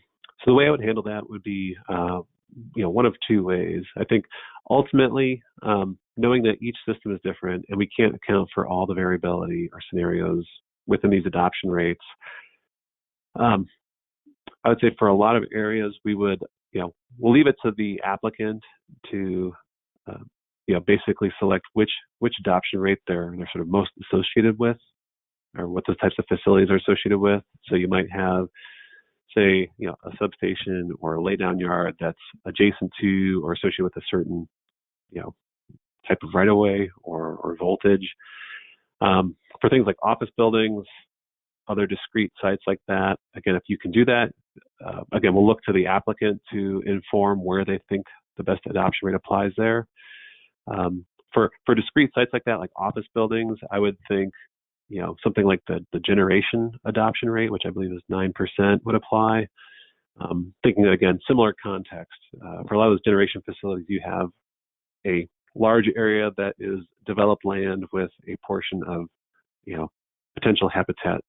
the way I would handle that would be, one of two ways. I think ultimately, knowing that each system is different and we can't account for all the variability or scenarios within these adoption rates, I would say for a lot of areas, we would, we'll leave it to the applicant to, basically select which adoption rate they're sort of most associated with, or what those types of facilities are associated with. So you might have, say, a substation or a laydown yard that's adjacent to or associated with a certain, type of right-of-way or voltage. For things like office buildings, other discrete sites like that, again, if you can do that, again, we'll look to the applicant to inform where they think the best adoption rate applies there. For discrete sites like that, like office buildings, I would think, something like the generation adoption rate, which I believe is 9%, would apply. Thinking that, again, similar context. For a lot of those generation facilities, you have a large area that is developed land with a portion of, potential habitat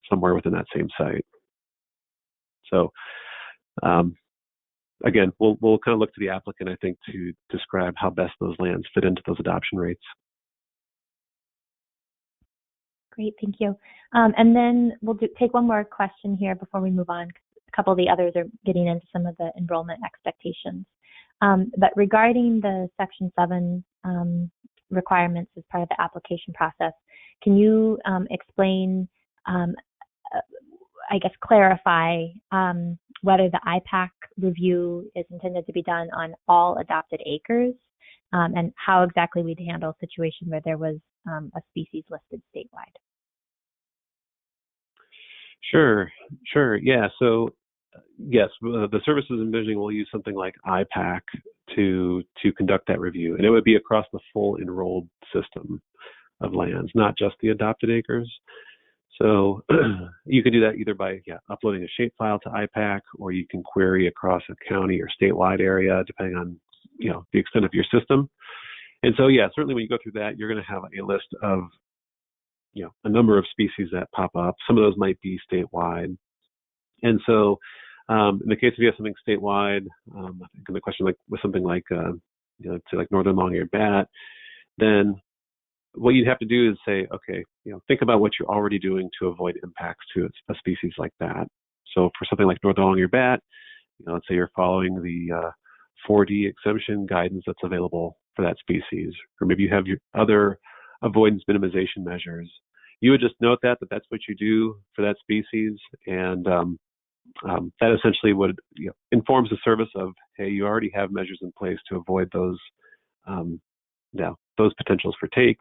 somewhere within that same site. So, again, we'll kind of look to the applicant, I think, to describe how best those lands fit into those adoption rates. Great, thank you. And then we'll take one more question here before we move on. A couple of the others are getting into some of the enrollment expectations. But regarding the Section 7 requirements as part of the application process, can you explain, clarify whether the IPAC review is intended to be done on all adopted acres, and how exactly we'd handle a situation where there was a species listed statewide? Sure. Yeah. So, yes, the services envisioning will use something like IPAC to conduct that review, and it would be across the full enrolled system of lands, not just the adopted acres. So you can do that either by uploading a shapefile to IPAC, or you can query across a county or statewide area, depending on the extent of your system. And so certainly when you go through that, you're going to have a list of a number of species that pop up. Some of those might be statewide. And so in the case if you have something statewide, I think the question with something like say like northern long-eared bat, then what you'd have to do is say, okay, think about what you're already doing to avoid impacts to a species like that. So for something like northern long-eared bat, let's say you're following the 4D exemption guidance that's available for that species, or maybe you have your other avoidance minimization measures. You would just note that that's what you do for that species, and that essentially would informs the service of, hey, you already have measures in place to avoid those those potentials for take.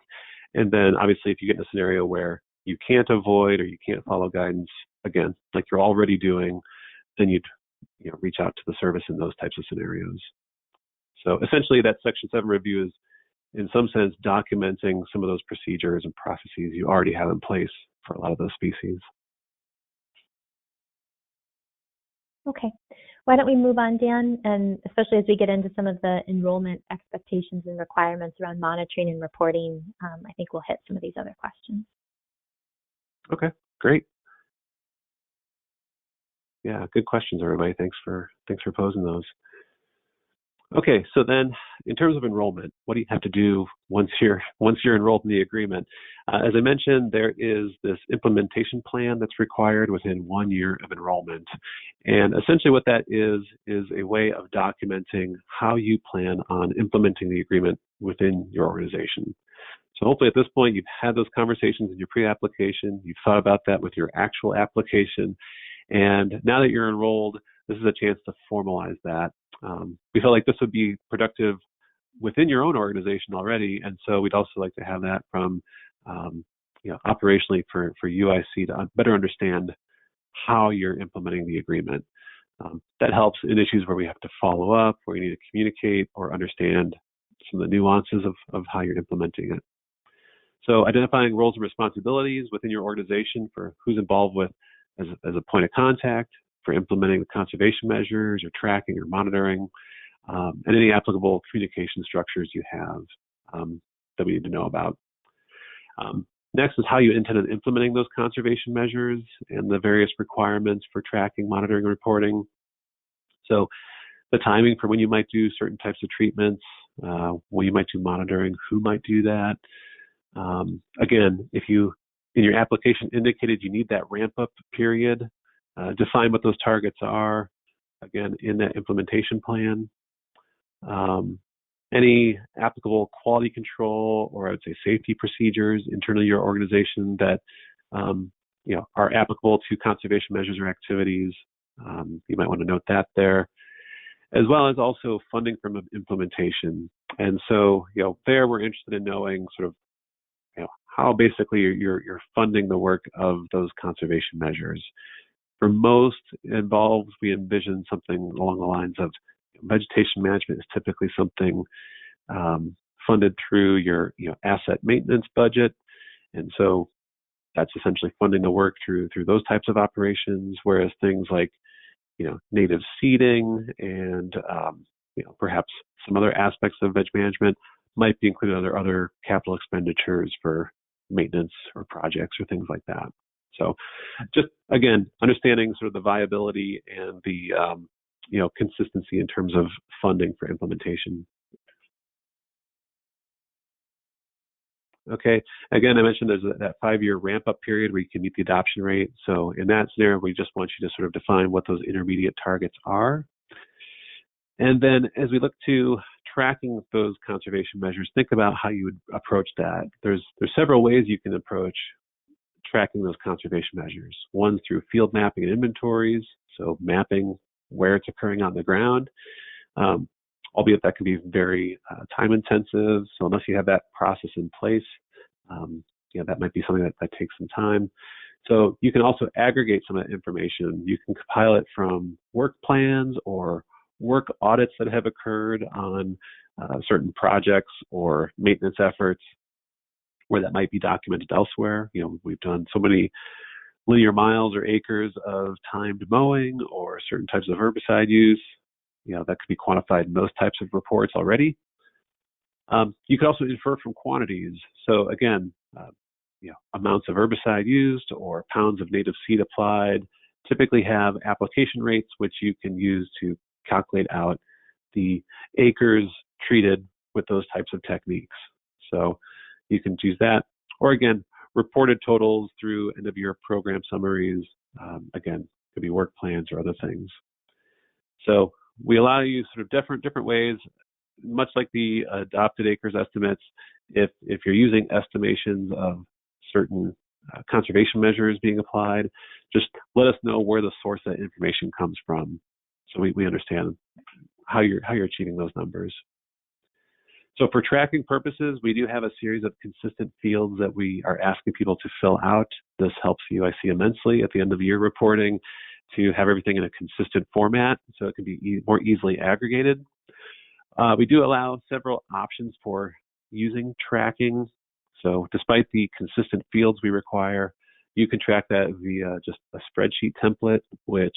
And then obviously if you get in a scenario where you can't avoid or you can't follow guidance, again, like you're already doing, then you'd reach out to the service in those types of scenarios. So essentially that Section 7 review is in some sense documenting some of those procedures and processes you already have in place for a lot of those species. Okay, why don't we move on, Dan, and especially as we get into some of the enrollment expectations and requirements around monitoring and reporting, I think we'll hit some of these other questions. Okay, great. Yeah, good questions, everybody. Thanks for posing those. Okay, so then in terms of enrollment, what do you have to do once you're enrolled in the agreement? As I mentioned, there is this implementation plan that's required within 1 year of enrollment. And essentially what that is a way of documenting how you plan on implementing the agreement within your organization. So hopefully at this point, you've had those conversations in your pre-application, you've thought about that with your actual application, and now that you're enrolled, this is a chance to formalize that. We felt like this would be productive within your own organization already, and so we'd also like to have that from operationally for UIC to better understand how you're implementing the agreement. That helps in issues where we have to follow up, where you need to communicate or understand some of the nuances of how you're implementing it. So identifying roles and responsibilities within your organization for who's involved with as a point of contact for implementing the conservation measures or tracking or monitoring, and any applicable communication structures you have that we need to know about. Next is how you intend on implementing those conservation measures and the various requirements for tracking, monitoring, and reporting. So the timing for when you might do certain types of treatments, when you might do monitoring, who might do that. Again, if you in your application indicated you need that ramp up period, define what those targets are, again, in that implementation plan. Any applicable quality control or I would say safety procedures internally your organization that are applicable to conservation measures or activities. You might want to note that there, as well as also funding from implementation. And so, there we're interested in knowing sort of how basically you're funding the work of those conservation measures. For most involved, we envision something along the lines of vegetation management is typically something funded through your asset maintenance budget, and so that's essentially funding the work through those types of operations. Whereas things like native seeding and perhaps some other aspects of veg management might be included under other capital expenditures for maintenance or projects or things like that. So just, again, understanding sort of the viability and the, consistency in terms of funding for implementation. Okay, again, I mentioned there's that 5-year ramp-up period where you can meet the adoption rate. So in that scenario, we just want you to sort of define what those intermediate targets are. And then as we look to tracking those conservation measures, think about how you would approach that. There's several ways you can approach tracking those conservation measures. One through field mapping and inventories, so mapping where it's occurring on the ground, albeit that can be very time intensive. So unless you have that process in place, that might be something that takes some time. So you can also aggregate some of that information. You can compile it from work plans or work audits that have occurred on certain projects or maintenance efforts where that might be documented elsewhere. We've done so many linear miles or acres of timed mowing or certain types of herbicide use. That could be quantified in those types of reports already. You could also infer from quantities. So again, amounts of herbicide used or pounds of native seed applied typically have application rates, which you can use to calculate out the acres treated with those types of techniques. So you can use that, or again, reported totals through end of year program summaries. Again, could be work plans or other things. So we allow you sort of different ways, much like the adopted acres estimates. If you're using estimations of certain conservation measures being applied, just let us know where the source of that information comes from, so we understand how you're achieving those numbers. So for tracking purposes, we do have a series of consistent fields that we are asking people to fill out. This helps you, I see, immensely at the end of the year reporting to have everything in a consistent format so it can be more easily aggregated. We do allow several options for using tracking. So despite the consistent fields we require, you can track that via just a spreadsheet template, which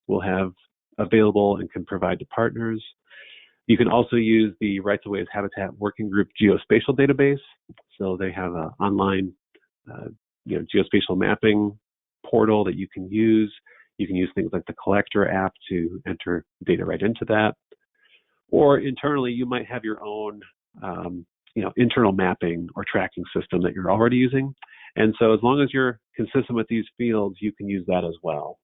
we'll have available and can provide to partners. You can also use the Rights of Ways Habitat Working Group Geospatial Database. So they have an online geospatial mapping portal that you can use. You can use things like the Collector app to enter data right into that. Or internally, you might have your own internal mapping or tracking system that you're already using. And so as long as you're consistent with these fields, you can use that as well.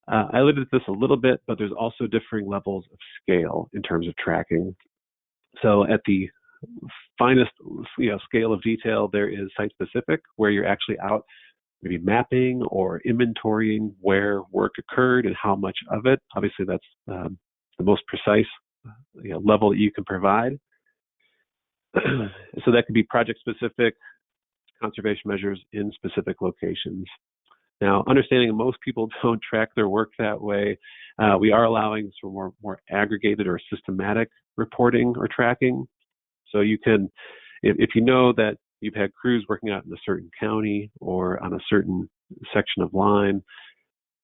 I alluded to this a little bit, but there's also differing levels of scale in terms of tracking. So at the finest scale of detail, there is site-specific, where you're actually out maybe mapping or inventorying where work occurred and how much of it. Obviously, that's the most precise level that you can provide. So that could be project-specific conservation measures in specific locations. Now, understanding most people don't track their work that way, we are allowing sort of more aggregated or systematic reporting or tracking. So you can, if you know that you've had crews working out in a certain county or on a certain section of line,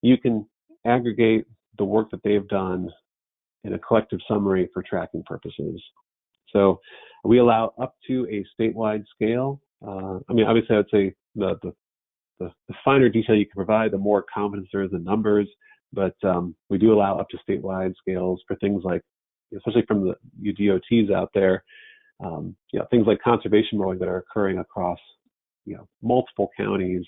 you can aggregate the work that they've done in a collective summary for tracking purposes. So we allow up to a statewide scale. Obviously, I'd say the finer detail you can provide, the more confidence there is in numbers, but we do allow up to statewide scales for things like, especially from the DOTs out there, things like conservation mowing that are occurring across multiple counties.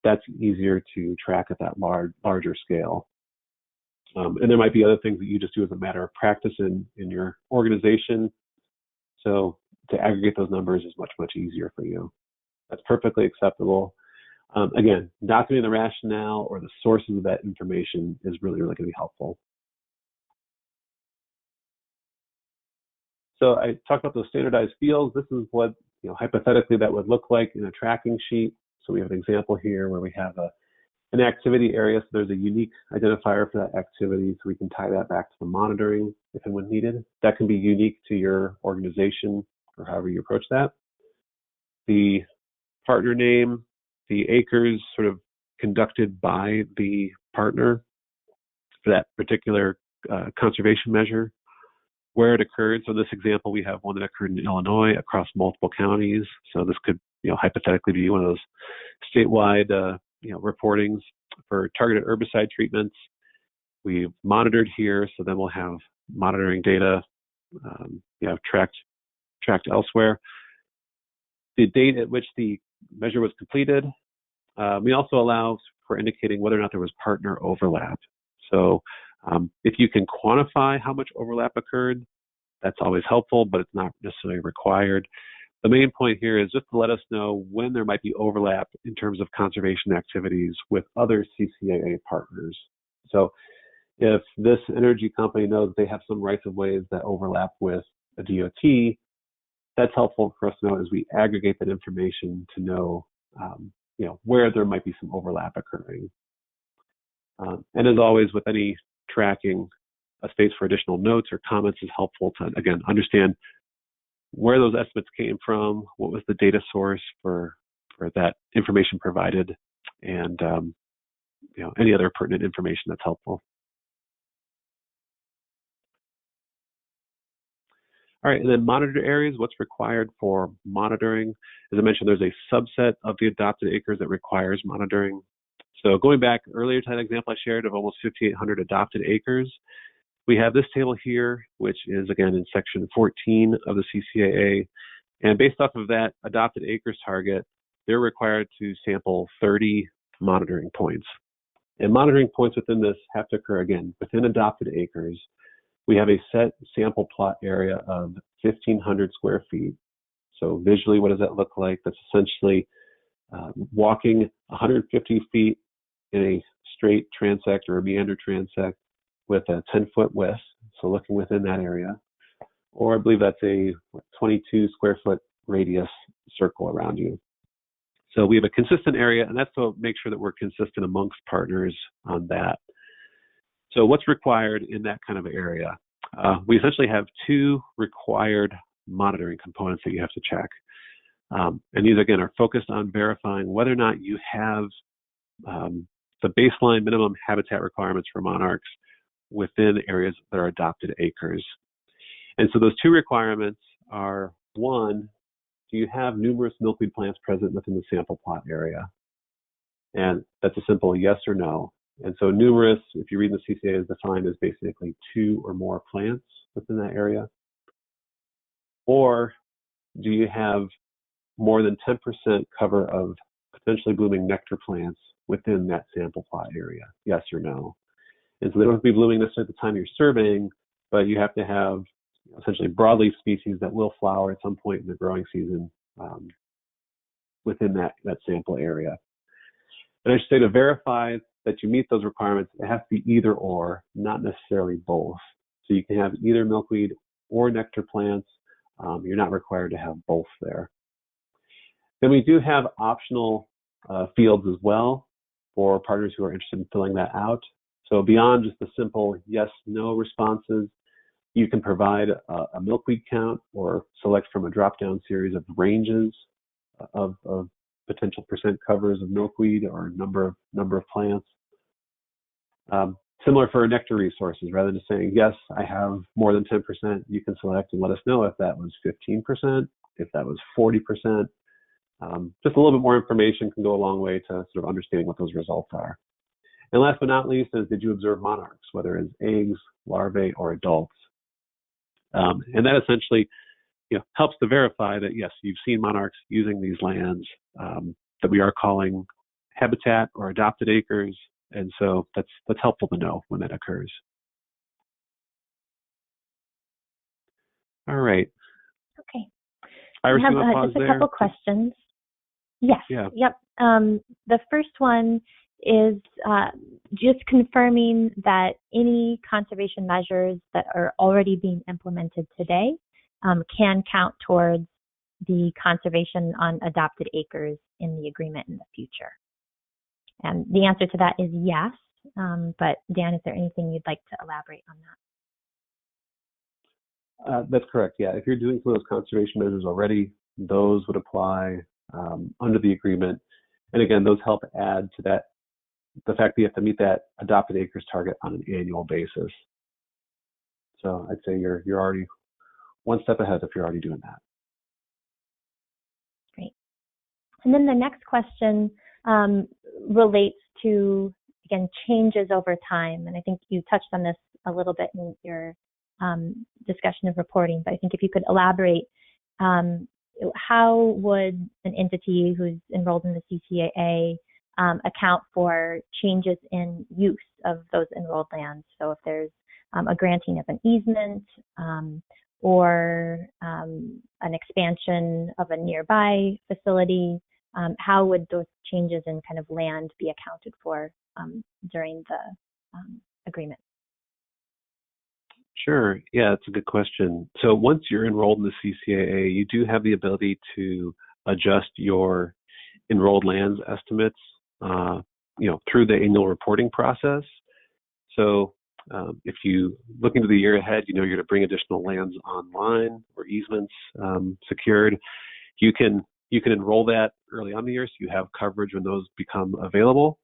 That's easier to track at that larger scale. And there might be other things that you just do as a matter of practice in your organization. So to aggregate those numbers is much, much easier for you. That's perfectly acceptable. Again, documenting the rationale or the sources of that information is really, really going to be helpful. So I talked about those standardized fields. This is what hypothetically that would look like in a tracking sheet. So we have an example here where we have an activity area. So there's a unique identifier for that activity. So we can tie that back to the monitoring if and when needed. That can be unique to your organization or however you approach that. The partner name, the acres sort of conducted by the partner for that particular conservation measure, where it occurred. So in this example, we have one that occurred in Illinois across multiple counties. So this could, hypothetically be one of those statewide, reportings for targeted herbicide treatments. We've monitored here, so then we'll have monitoring data, tracked elsewhere. The date at which the measure was completed. We also allow for indicating whether or not there was partner overlap. So if you can quantify how much overlap occurred, that's always helpful, but it's not necessarily required. The main point here is just to let us know when there might be overlap in terms of conservation activities with other CCAA partners. So if this energy company knows they have some rights of ways that overlap with a DOT, that's helpful for us to know as we aggregate that information to know, where there might be some overlap occurring. And as always, with any tracking, a space for additional notes or comments is helpful to, again, understand where those estimates came from, what was the data source for that information provided, and any other pertinent information that's helpful. All right, and then monitored areas, what's required for monitoring? As I mentioned, there's a subset of the adopted acres that requires monitoring. So going back earlier to that example I shared of almost 5,800 adopted acres, we have this table here, which is again in section 14 of the CCAA. And based off of that adopted acres target, they're required to sample 30 monitoring points. And monitoring points within this have to occur, again, within adopted acres. We have a set sample plot area of 1,500 square feet. So visually, what does that look like? That's essentially walking 150 feet in a straight transect or a meander transect with a 10-foot width, so looking within that area. Or I believe that's a 22 square foot radius circle around you. So we have a consistent area, and that's to make sure that we're consistent amongst partners on that. So what's required in that kind of area? We essentially have two required monitoring components that you have to check. And these, again, are focused on verifying whether or not you have the baseline minimum habitat requirements for monarchs within areas that are adopted acres. And so those two requirements are, one, do you have numerous milkweed plants present within the sample plot area? And that's a simple yes or no. And so numerous, if you read the CCAA, is defined as basically 2 or more plants within that area. Or do you have more than 10% cover of potentially blooming nectar plants within that sample plot area? Yes or no. And so they don't have to be blooming necessarily at the time you're surveying, but you have to have essentially broadleaf species that will flower at some point in the growing season within that sample area. And I should say, to verify that you meet those requirements, it has to be either or, not necessarily both. So you can have either milkweed or nectar plants. You're not required to have both there. Then we do have optional fields as well for partners who are interested in filling that out. So beyond just the simple yes, no responses, you can provide a milkweed count or select from a drop-down series of ranges of potential percent covers of milkweed or number of plants. Similar for nectar resources, rather than saying, yes, I have more than 10%, you can select and let us know if that was 15%, if that was 40%. Just a little bit more information can go a long way to sort of understanding what those results are. And last but not least is, did you observe monarchs, whether it's eggs, larvae, or adults? And that essentially helps to verify that, yes, you've seen monarchs using these lands that we are calling habitat or adopted acres. And so that's helpful to know when that occurs. All right. Okay. Iris, I have just a couple questions. Yes. Yeah. Yep. The first one is just confirming that any conservation measures that are already being implemented today can count towards the conservation on adopted acres in the agreement in the future. And the answer to that is yes. But Dan, is there anything you'd like to elaborate on that? That's correct. Yeah. If you're doing some of those conservation measures already, those would apply under the agreement. And again, those help add to that, the fact that you have to meet that adopted acres target on an annual basis. So I'd say you're already one step ahead if you're already doing that. Great. And then the next question relates to, again, changes over time. And I think you touched on this a little bit in your discussion of reporting, but I think if you could elaborate, how would an entity who's enrolled in the CCAA account for changes in use of those enrolled lands? So if there's a granting of an easement or an expansion of a nearby facility, how would those changes in kind of land be accounted for during the agreement? Sure. Yeah, that's a good question. So once you're enrolled in the CCAA, you do have the ability to adjust your enrolled lands estimates, through the annual reporting process. So if you look into the year ahead, you're going to bring additional lands online or easements secured. You can enroll that early on in the year, so you have coverage when those become available.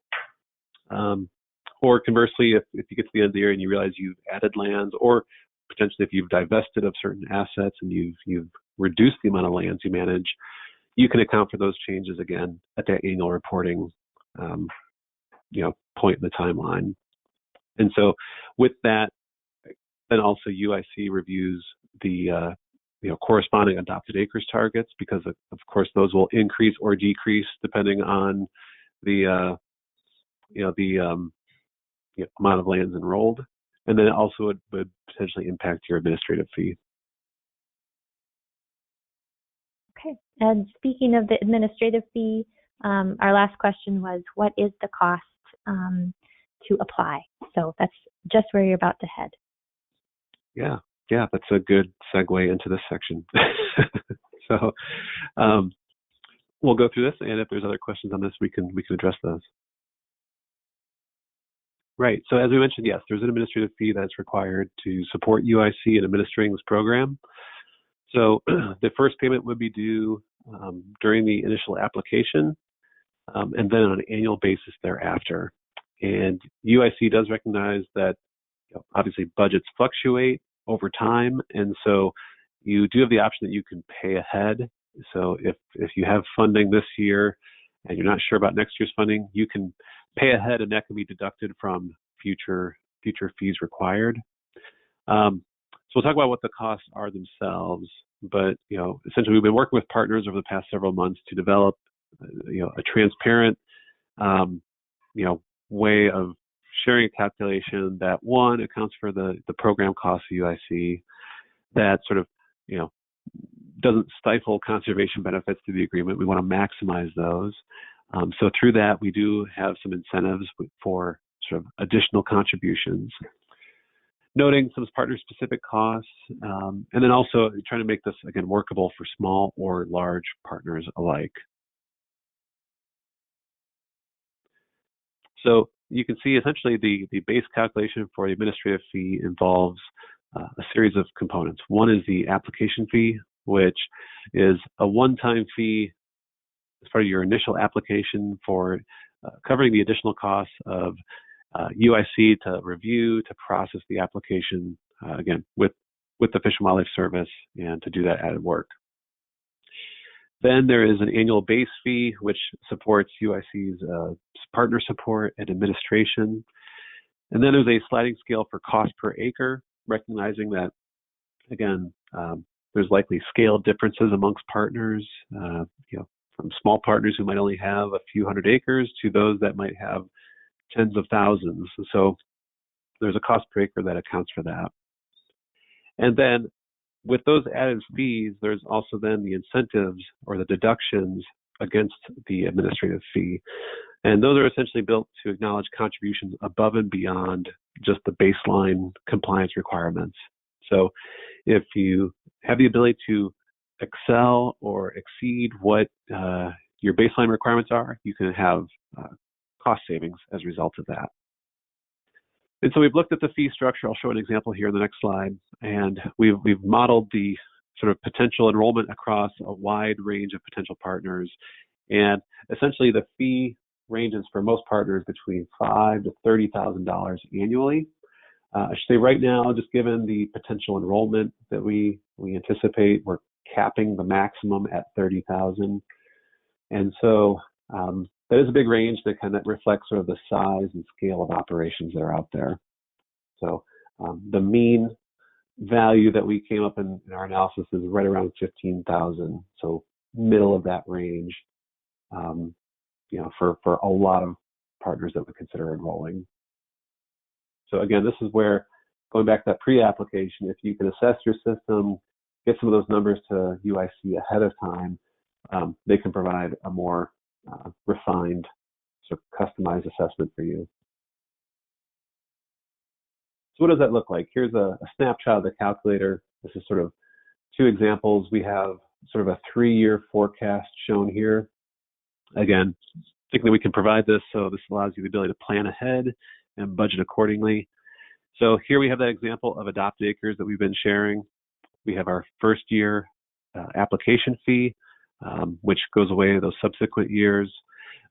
Or conversely, if you get to the end of the year and you realize you've added lands, or potentially if you've divested of certain assets and you've reduced the amount of lands you manage, you can account for those changes again at that annual reporting point in the timeline. And so with that, then also UIC reviews the corresponding adopted acres targets, because of course those will increase or decrease depending on the amount of lands enrolled, and then it also would potentially impact your administrative fee. Okay, and speaking of the administrative fee, our last question was, what is the cost to apply? So that's just where you're about to head. Yeah, that's a good segue into this section. So we'll go through this, and if there's other questions on this, we can address those. Right, so as we mentioned, yes, there's an administrative fee that's required to support UIC in administering this program. So the first payment would be due during the initial application, and then on an annual basis thereafter. And UIC does recognize that obviously budgets fluctuate over time, and so you do have the option that you can pay ahead. So if you have funding this year and you're not sure about next year's funding, you can pay ahead, and that can be deducted from future fees required. So we'll talk about what the costs are themselves, but essentially we've been working with partners over the past several months to develop a transparent way of sharing a calculation that, one, accounts for the program costs of UIC, that sort of doesn't stifle conservation benefits to the agreement. We want to maximize those. So through that, we do have some incentives for sort of additional contributions, noting some partner-specific costs, and then also trying to make this, again, workable for small or large partners alike. So you can see essentially the base calculation for the administrative fee involves a series of components. One is the application fee, which is a one-time fee as part of your initial application for covering the additional costs of UIC to review, to process the application, again, with the Fish and Wildlife Service, and to do that added work. Then there is an annual base fee, which supports UIC's partner support and administration. And then there's a sliding scale for cost per acre, recognizing that, again, there's likely scale differences amongst partners, from small partners who might only have a few hundred acres to those that might have tens of thousands. So there's a cost per acre that accounts for that. And then with those added fees, there's also then the incentives or the deductions against the administrative fee. And those are essentially built to acknowledge contributions above and beyond just the baseline compliance requirements. So if you have the ability to excel or exceed what your baseline requirements are, you can have cost savings as a result of that. And so we've looked at the fee structure. I'll show an example here in the next slide. And we've modeled the sort of potential enrollment across a wide range of potential partners. And essentially the fee ranges for most partners between $5,000 to $30,000 annually. I should say right now, just given the potential enrollment that we anticipate, we're capping the maximum at $30,000. And so that is a big range that kind of reflects sort of the size and scale of operations that are out there. So the mean value that we came up in our analysis is right around 15,000. So middle of that range, for a lot of partners that would consider enrolling. So again, this is where, going back to that pre-application, if you can assess your system, get some of those numbers to UIC ahead of time, they can provide a more refined, sort of customized assessment for you. So what does that look like? Here's a snapshot of the calculator. This is sort of two examples. We have sort of a 3-year forecast shown here. Again, thinking that we can provide this, so this allows you the ability to plan ahead and budget accordingly. So here we have that example of adopted acres that we've been sharing. We have our first year application fee, which goes away those subsequent years.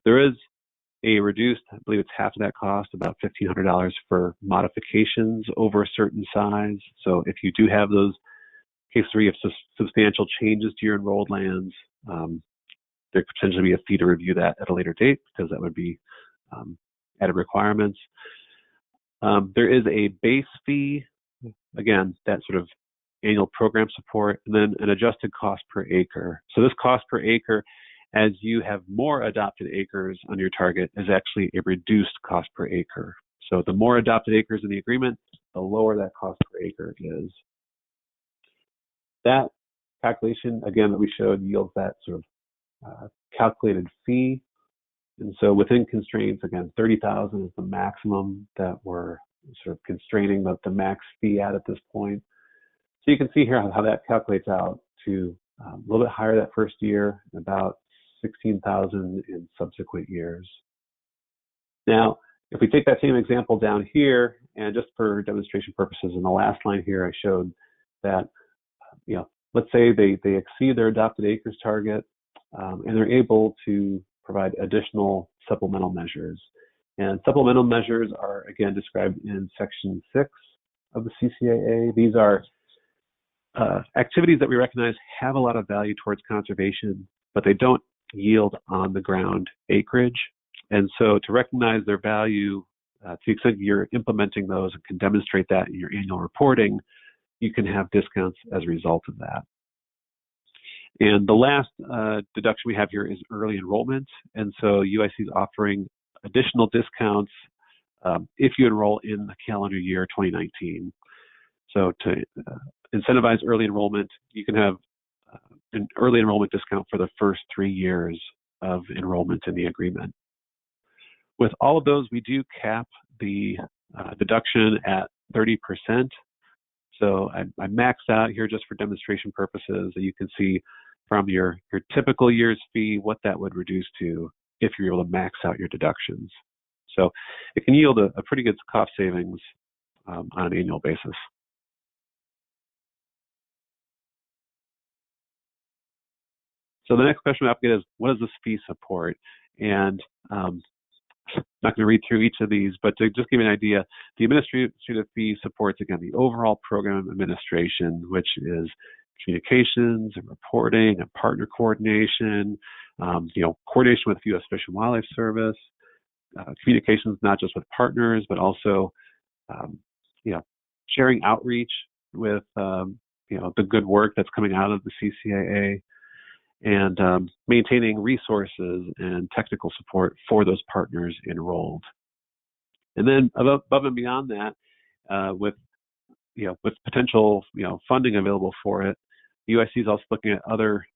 There is a reduced, I believe it's half of that cost, about $1,500 for modifications over a certain size. So if you do have those cases where you have substantial changes to your enrolled lands, there could potentially be a fee to review that at a later date, because that would be added requirements. There is a base fee, again, that sort of annual program support, and then an adjusted cost per acre. So this cost per acre, as you have more adopted acres on your target, is actually a reduced cost per acre. So the more adopted acres in the agreement, the lower that cost per acre is. That calculation, again, that we showed yields that sort of calculated fee. And so within constraints, again, 30,000 is the maximum that we're sort of constraining the max fee at this point. So you can see here how that calculates out to a little bit higher that first year, about 16,000 in subsequent years. Now, if we take that same example down here, and just for demonstration purposes, in the last line here, I showed that, let's say they exceed their adopted acres target, and they're able to provide additional supplemental measures. And supplemental measures are, again, described in Section 6 of the CCAA. These are activities that we recognize have a lot of value towards conservation, but they don't yield on the ground acreage. And so to recognize their value, to the extent you're implementing those and can demonstrate that in your annual reporting, you can have discounts as a result of that. And the last deduction we have here is early enrollment. And so UIC is offering additional discounts if you enroll in the calendar year 2019. So to incentivize early enrollment, you can have an early enrollment discount for the first 3 years of enrollment in the agreement. With all of those, we do cap the deduction at 30%. So I maxed out here just for demonstration purposes. You can see from your typical year's fee what that would reduce to if you're able to max out your deductions. So it can yield a pretty good cost savings on an annual basis. So the next question we have to get is, what does this fee support? And I'm not going to read through each of these, but to just give you an idea, the administrative fee supports, again, the overall program administration, which is communications and reporting and partner coordination, coordination with the U.S. Fish and Wildlife Service, communications not just with partners, but also, sharing outreach with, the good work that's coming out of the CCAA, and maintaining resources and technical support for those partners enrolled. And then above and beyond that, with potential funding available for it, UIC is also looking at other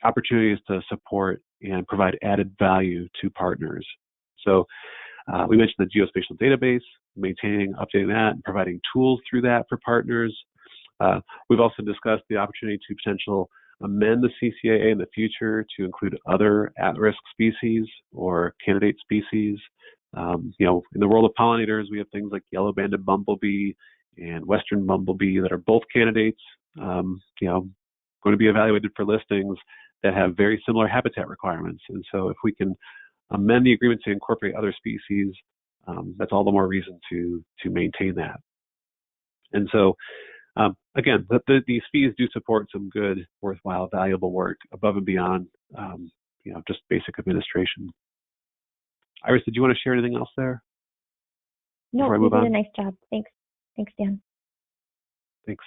opportunities to support and provide added value to partners. So we mentioned the geospatial database, maintaining, updating that, and providing tools through that for partners. We've also discussed the opportunity to potentially amend the CCAA in the future to include other at-risk species or candidate species. In the world of pollinators, we have things like yellow-banded bumblebee and western bumblebee that are both candidates, going to be evaluated for listings that have very similar habitat requirements. And so if we can amend the agreement to incorporate other species, that's all the more reason to maintain that. And so again, these fees do support some good, worthwhile, valuable work above and beyond, just basic administration. Iris, did you want to share anything else there? No, you did a nice job. Thanks. Thanks, Dan. Thanks.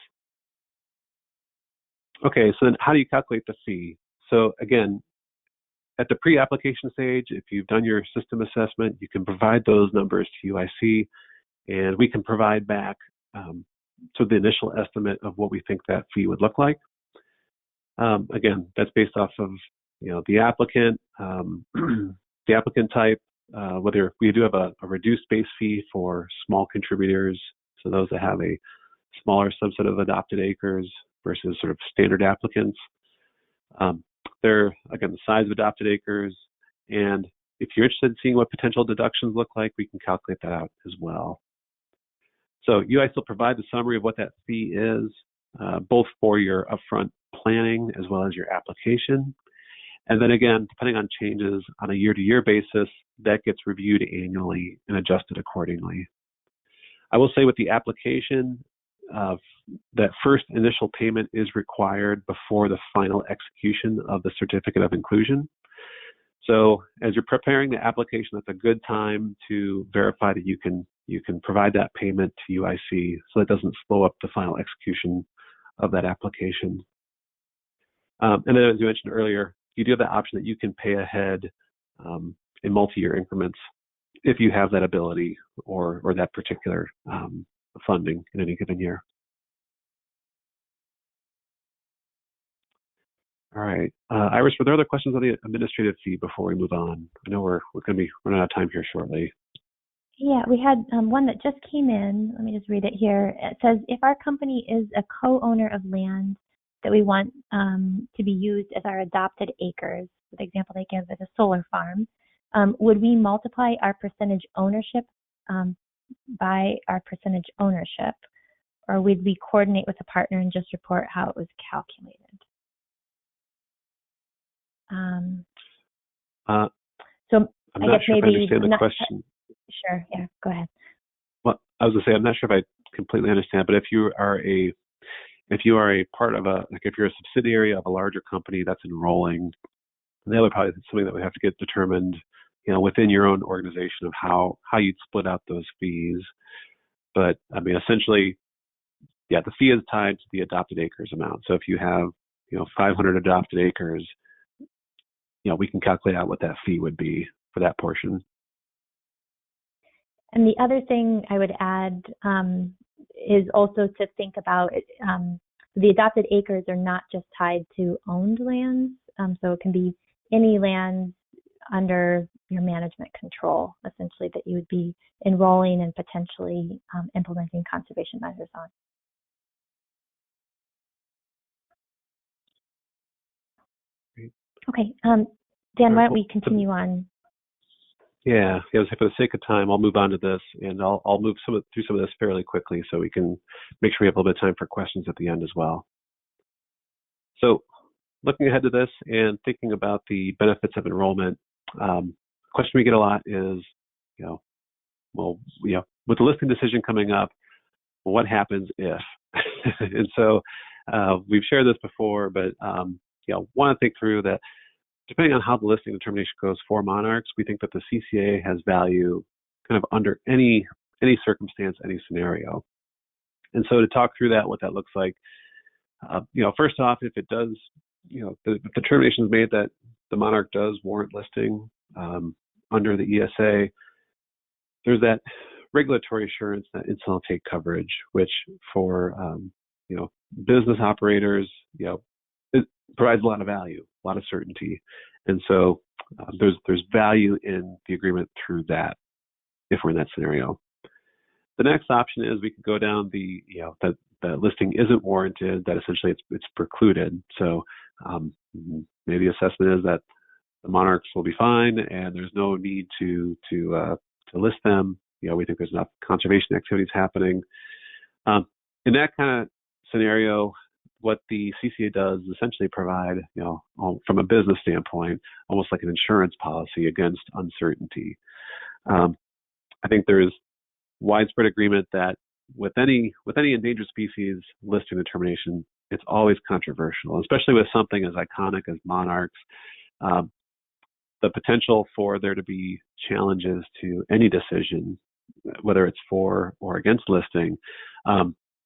Okay, so then how do you calculate the fee? So again, at the pre-application stage, if you've done your system assessment, you can provide those numbers to UIC, and we can provide back so the initial estimate of what we think that fee would look like. Again, that's based off of the applicant, the applicant type, whether we do have a reduced base fee for small contributors, so those that have a smaller subset of adopted acres versus sort of standard applicants. They're, again, the size of adopted acres, and if you're interested in seeing what potential deductions look like, we can calculate that out as well. So UIC will provide the summary of what that fee is, both for your upfront planning as well as your application. And then again, depending on changes on a year-to-year basis, that gets reviewed annually and adjusted accordingly. I will say with the application, that first initial payment is required before the final execution of the certificate of inclusion. So as you're preparing the application, that's a good time to verify that you can provide that payment to UIC so it doesn't slow up the final execution of that application. And then as you mentioned earlier, you do have the option that you can pay ahead in multi-year increments if you have that ability or that particular funding in any given year. All right, Iris, were there other questions on the administrative fee before we move on? I know we're going to be running out of time here shortly. Yeah, we had one that just came in. Let me just read it here. It says, if our company is a co-owner of land that we want to be used as our adopted acres, the example they give is a solar farm, would we multiply our percentage ownership by our percentage ownership, or would we coordinate with a partner and just report how it was calculated? So I'm not sure if I understand the question. Sure, yeah, go ahead. Well, I was going to say, I'm not sure if I completely understand, but if you are a part of if you're a subsidiary of a larger company that's enrolling, that would probably be something that would have to get determined, within your own organization of how you'd split out those fees. But I mean, essentially, yeah, the fee is tied to the adopted acres amount. So if you have, 500 adopted acres, we can calculate out what that fee would be for that portion. And the other thing I would add is also to think about the adopted acres are not just tied to owned lands. So it can be any land under your management control, essentially, that you would be enrolling and potentially implementing conservation measures on. Okay, Dan, why don't we continue on? Yeah, for the sake of time, I'll move on to this, and I'll move through some of this fairly quickly so we can make sure we have a little bit of time for questions at the end as well. So looking ahead to this and thinking about the benefits of enrollment, question we get a lot is, with the listing decision coming up, what happens if? And so we've shared this before, but want to think through that. Depending on how the listing determination goes for Monarchs, we think that the CCAA has value kind of under any circumstance, any scenario. And so to talk through that, what that looks like, first off, if it does, the determination is made that the Monarch does warrant listing under the ESA, there's that regulatory assurance, that incidental take coverage, which for business operators, it provides a lot of value, a lot of certainty, and so there's value in the agreement through that if we're in that scenario. The next option is we could go down that the listing isn't warranted, that essentially it's precluded. So maybe the assessment is that the Monarchs will be fine and there's no need to list them. We think there's enough conservation activities happening. In that kind of scenario, what the CCAA does is essentially provide, from a business standpoint, almost like an insurance policy against uncertainty. I think there is widespread agreement that with any endangered species listing determination, it's always controversial, especially with something as iconic as Monarchs. The potential for there to be challenges to any decision, whether it's for or against listing,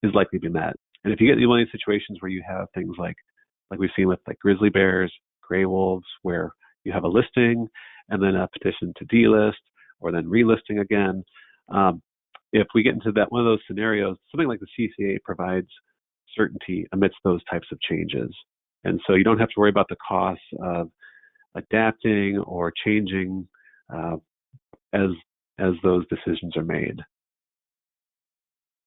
is likely to be met. And if you get one of these situations where you have things like we've seen with like grizzly bears, gray wolves, where you have a listing and then a petition to delist or then relisting again, if we get into one of those scenarios, something like the CCAA provides certainty amidst those types of changes. And so you don't have to worry about the costs of adapting or changing as those decisions are made.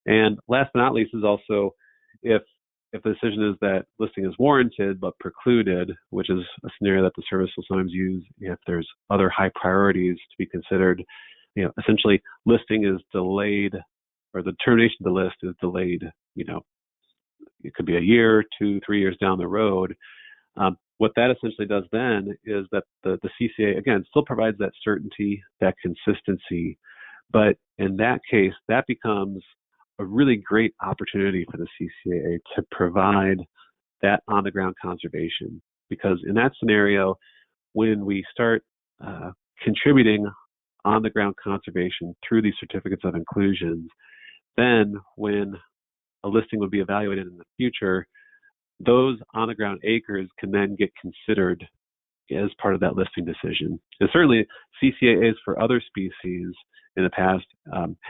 And last but not least is also if the decision is that listing is warranted but precluded, which is a scenario that the service will sometimes use if there's other high priorities to be considered. Essentially listing is delayed, or the determination to list is delayed. It could be a year, 2, 3 years down the road. What that essentially does then is that the CCAA, again, still provides that certainty, that consistency, but in that case, that becomes a really great opportunity for the CCAA to provide that on-the-ground conservation. Because in that scenario, when we start contributing on-the-ground conservation through these certificates of inclusion, then when a listing would be evaluated in the future, those on-the-ground acres can then get considered as part of that listing decision. And certainly CCAAs for other species in the past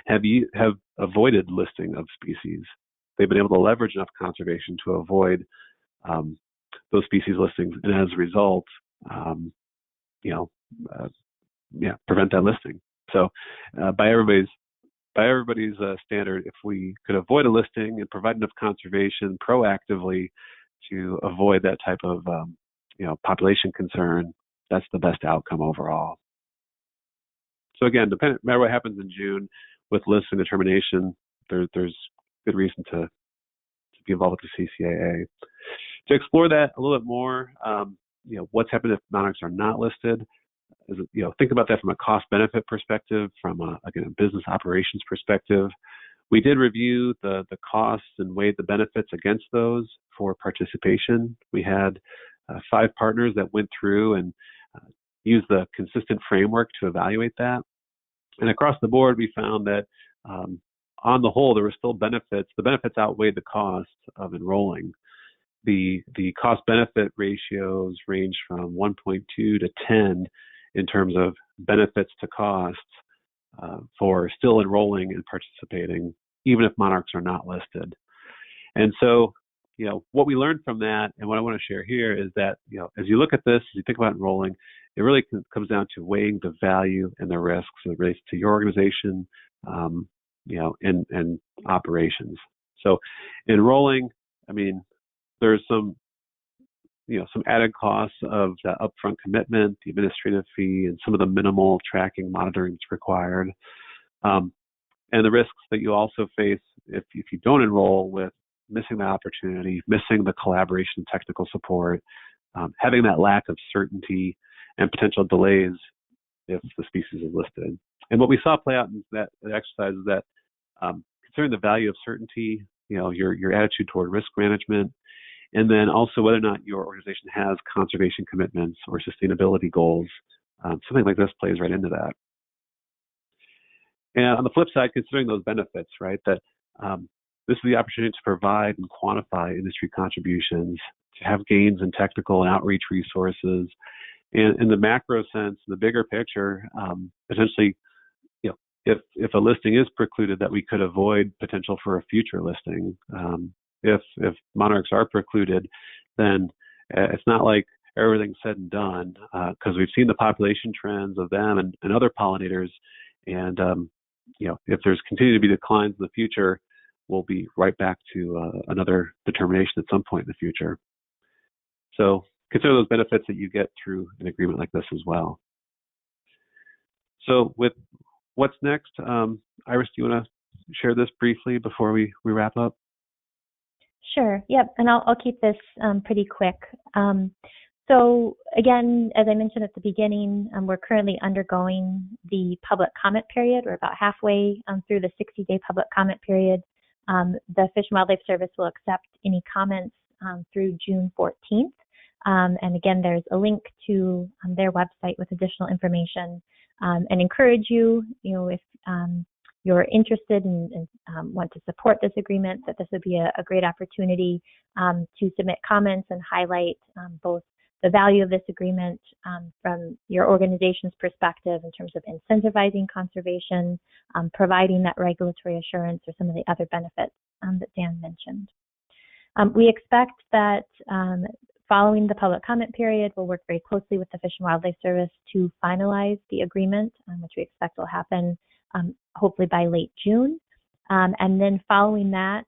have avoided listing of species. They've been able to leverage enough conservation to avoid those species listings, and as a result, prevent that listing. So by everybody's standard, if we could avoid a listing and provide enough conservation proactively to avoid that type of population concern, that's the best outcome overall. So again, no matter what happens in June with listing determination, there's good reason to be involved with the CCAA. To explore that a little bit more, what's happened if monarchs are not listed? Think about that from a cost-benefit perspective, from a business operations perspective. We did review the costs and weighed the benefits against those for participation. We had 5 partners that went through and used the consistent framework to evaluate that. And across the board, we found that on the whole, there were still benefits. The benefits outweighed the costs of enrolling. The cost-benefit ratios range from 1.2 to 10 in terms of benefits to costs for still enrolling and participating, even if monarchs are not listed. And so, what we learned from that, and what I want to share here is that, as you look at this, as you think about enrolling, it really comes down to weighing the value and the risks as it relates to your organization, and operations. So, enrolling, there's some added costs of the upfront commitment, the administrative fee, and some of the minimal tracking monitoring that's required. And the risks that you also face if you don't enroll, with missing the opportunity, missing the collaboration and technical support, having that lack of certainty, and potential delays if the species is listed. And what we saw play out in that exercise is that considering the value of certainty, your attitude toward risk management, and then also whether or not your organization has conservation commitments or sustainability goals, something like this plays right into that. And on the flip side, considering those benefits, right, that this is the opportunity to provide and quantify industry contributions, to have gains in technical and outreach resources, and in the macro sense, the bigger picture, potentially, if a listing is precluded, that we could avoid potential for a future listing. If monarchs are precluded, then it's not like everything's said and done, because we've seen the population trends of them and other pollinators, and if there's continue to be declines in the future, we'll be right back to another determination at some point in the future. So consider those benefits that you get through an agreement like this as well. So with what's next, Iris, do you want to share this briefly before we wrap up? Sure. Yep. And I'll keep this pretty quick. So again, as I mentioned at the beginning, we're currently undergoing the public comment period. We're about halfway through the 60-day public comment period. The Fish and Wildlife Service will accept any comments through June 14th. And again, there's a link to their website with additional information, and encourage you, if you're interested and want to support this agreement, that this would be a great opportunity to submit comments and highlight both the value of this agreement from your organization's perspective in terms of incentivizing conservation, providing that regulatory assurance, or some of the other benefits that Dan mentioned. We expect that following the public comment period, we'll work very closely with the Fish and Wildlife Service to finalize the agreement, which we expect will happen hopefully by late June. And then following that,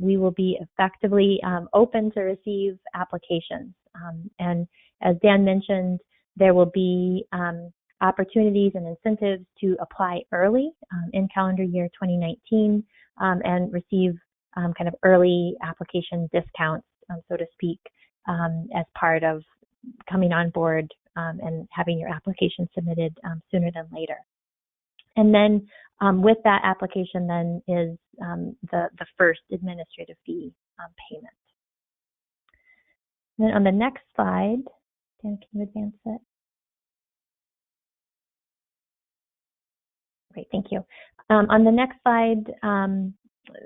we will be effectively open to receive applications. And as Dan mentioned, there will be opportunities and incentives to apply early in calendar year 2019 and receive kind of early application discounts, so to speak, as part of coming on board and having your application submitted sooner than later. And then with that application then is the first administrative fee payment. And then on the next slide, Dan, can you advance it? Great, thank you. On the next slide,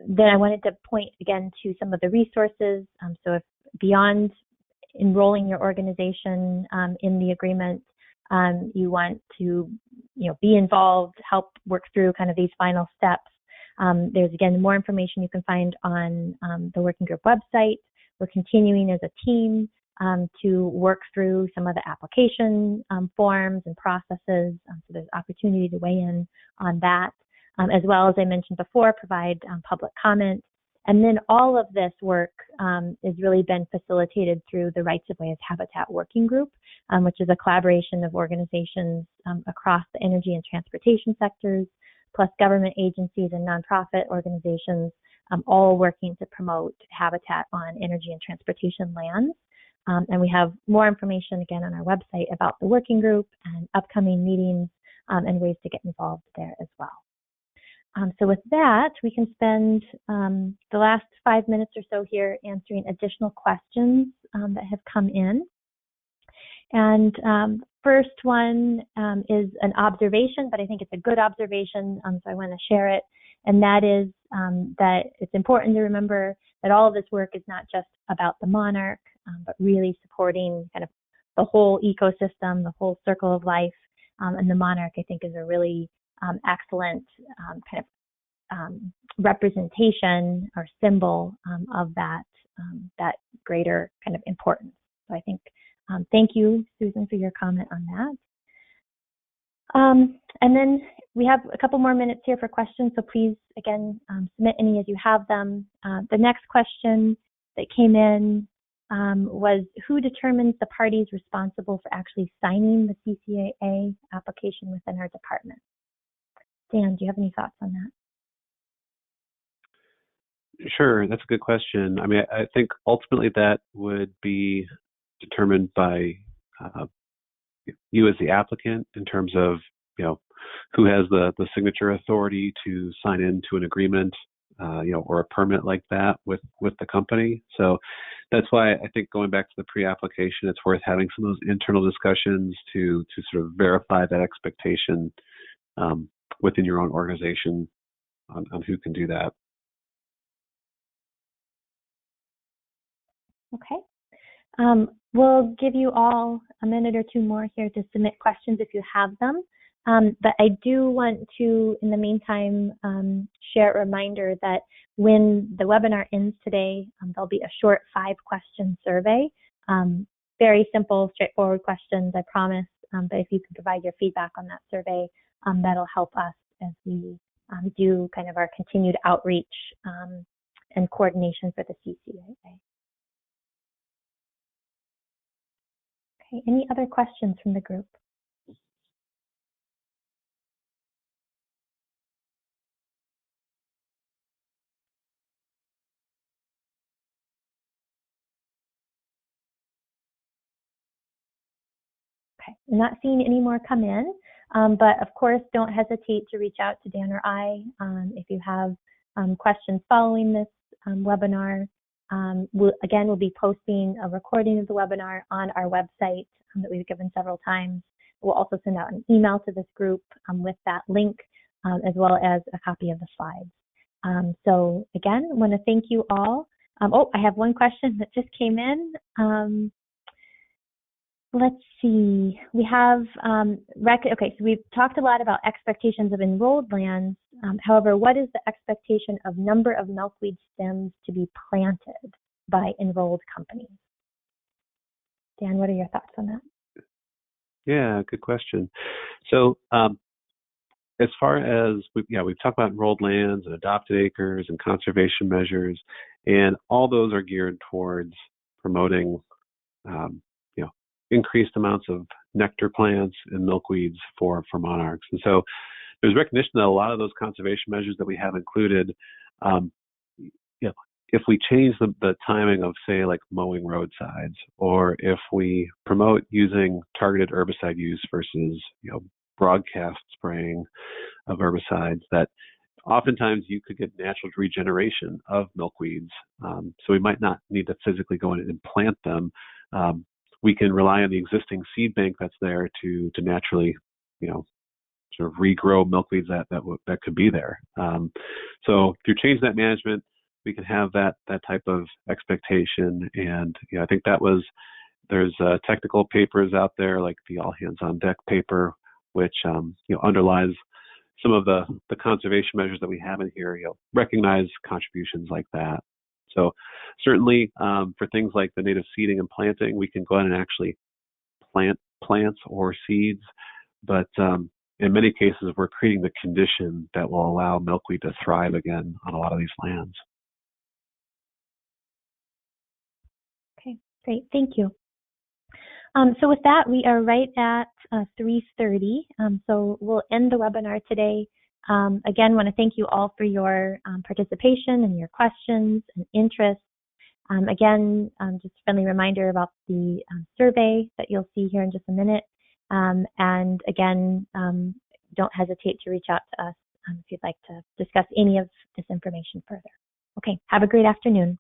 then I wanted to point again to some of the resources. So if beyond enrolling your organization in the agreement. You want to, be involved, help work through kind of these final steps. There's, again, more information you can find on the working group website. We're continuing as a team to work through some of the application forms and processes. So there's opportunity to weigh in on that, as well as I mentioned before, provide public comment. And then all of this work has really been facilitated through the Rights of Way as Habitat Working Group, which is a collaboration of organizations across the energy and transportation sectors, plus government agencies and nonprofit organizations, all working to promote habitat on energy and transportation lands. And we have more information, again, on our website about the working group and upcoming meetings and ways to get involved there as well. So with that, we can spend the last 5 minutes or so here answering additional questions that have come in. And first one is an observation, but I think it's a good observation, so I want to share it. And that is that it's important to remember that all of this work is not just about the monarch, but really supporting kind of the whole ecosystem, the whole circle of life. And the monarch, I think, is a really excellent kind of representation or symbol of that greater kind of importance. So I think, thank you, Susan, for your comment on that. And then we have a couple more minutes here for questions, so please, again, submit any as you have them. The next question that came in was, who determines the parties responsible for actually signing the CCAA application within our department? Dan, do you have any thoughts on that? Sure, that's a good question. I mean, I think ultimately that would be determined by you as the applicant in terms of, who has the signature authority to sign into an agreement, or a permit like that with the company. So that's why I think going back to the pre-application, it's worth having some of those internal discussions to sort of verify that expectation within your own organization on who can do that. Okay. We'll give you all a minute or two more here to submit questions if you have them. But I do want to, in the meantime, share a reminder that when the webinar ends today, there'll be a short 5-question survey. Very simple, straightforward questions, I promise. But if you can provide your feedback on that survey, that'll help us as we do kind of our continued outreach and coordination for the CCAA. Okay, any other questions from the group? Okay, I'm not seeing any more come in, but of course, don't hesitate to reach out to Dan or I if you have questions following this webinar. We'll be posting a recording of the webinar on our website that we've given several times. We'll also send out an email to this group with that link, as well as a copy of the slides. So again, I want to thank you all. I have one question that just came in. Let's see. We have, okay, so we've talked a lot about expectations of enrolled lands. However, what is the expectation of number of milkweed stems to be planted by enrolled companies? Dan, what are your thoughts on that? Yeah, good question. So as far as, we've talked about enrolled lands and adopted acres and conservation measures, and all those are geared towards promoting increased amounts of nectar plants and milkweeds for monarchs. And so there's recognition that a lot of those conservation measures that we have included, if we change the timing of, say, like mowing roadsides, or if we promote using targeted herbicide use versus, broadcast spraying of herbicides, that oftentimes you could get natural regeneration of milkweeds. So we might not need to physically go in and plant them. We can rely on the existing seed bank that's there to naturally, sort of regrow milkweeds that could be there. So through change that management, we can have that type of expectation. And I think that was There's technical papers out there like the All Hands on Deck paper, which underlies some of the conservation measures that we have in here. Recognize contributions like that. So certainly for things like the native seeding and planting, we can go ahead and actually plant plants or seeds, but in many cases, we're creating the condition that will allow milkweed to thrive again on a lot of these lands. Okay, great, thank you. So with that, we are right at 3:30. So we'll end the webinar today. Again, want to thank you all for your participation and your questions and interest. Again, just a friendly reminder about the survey that you'll see here in just a minute. And again, don't hesitate to reach out to us if you'd like to discuss any of this information further. Okay, have a great afternoon.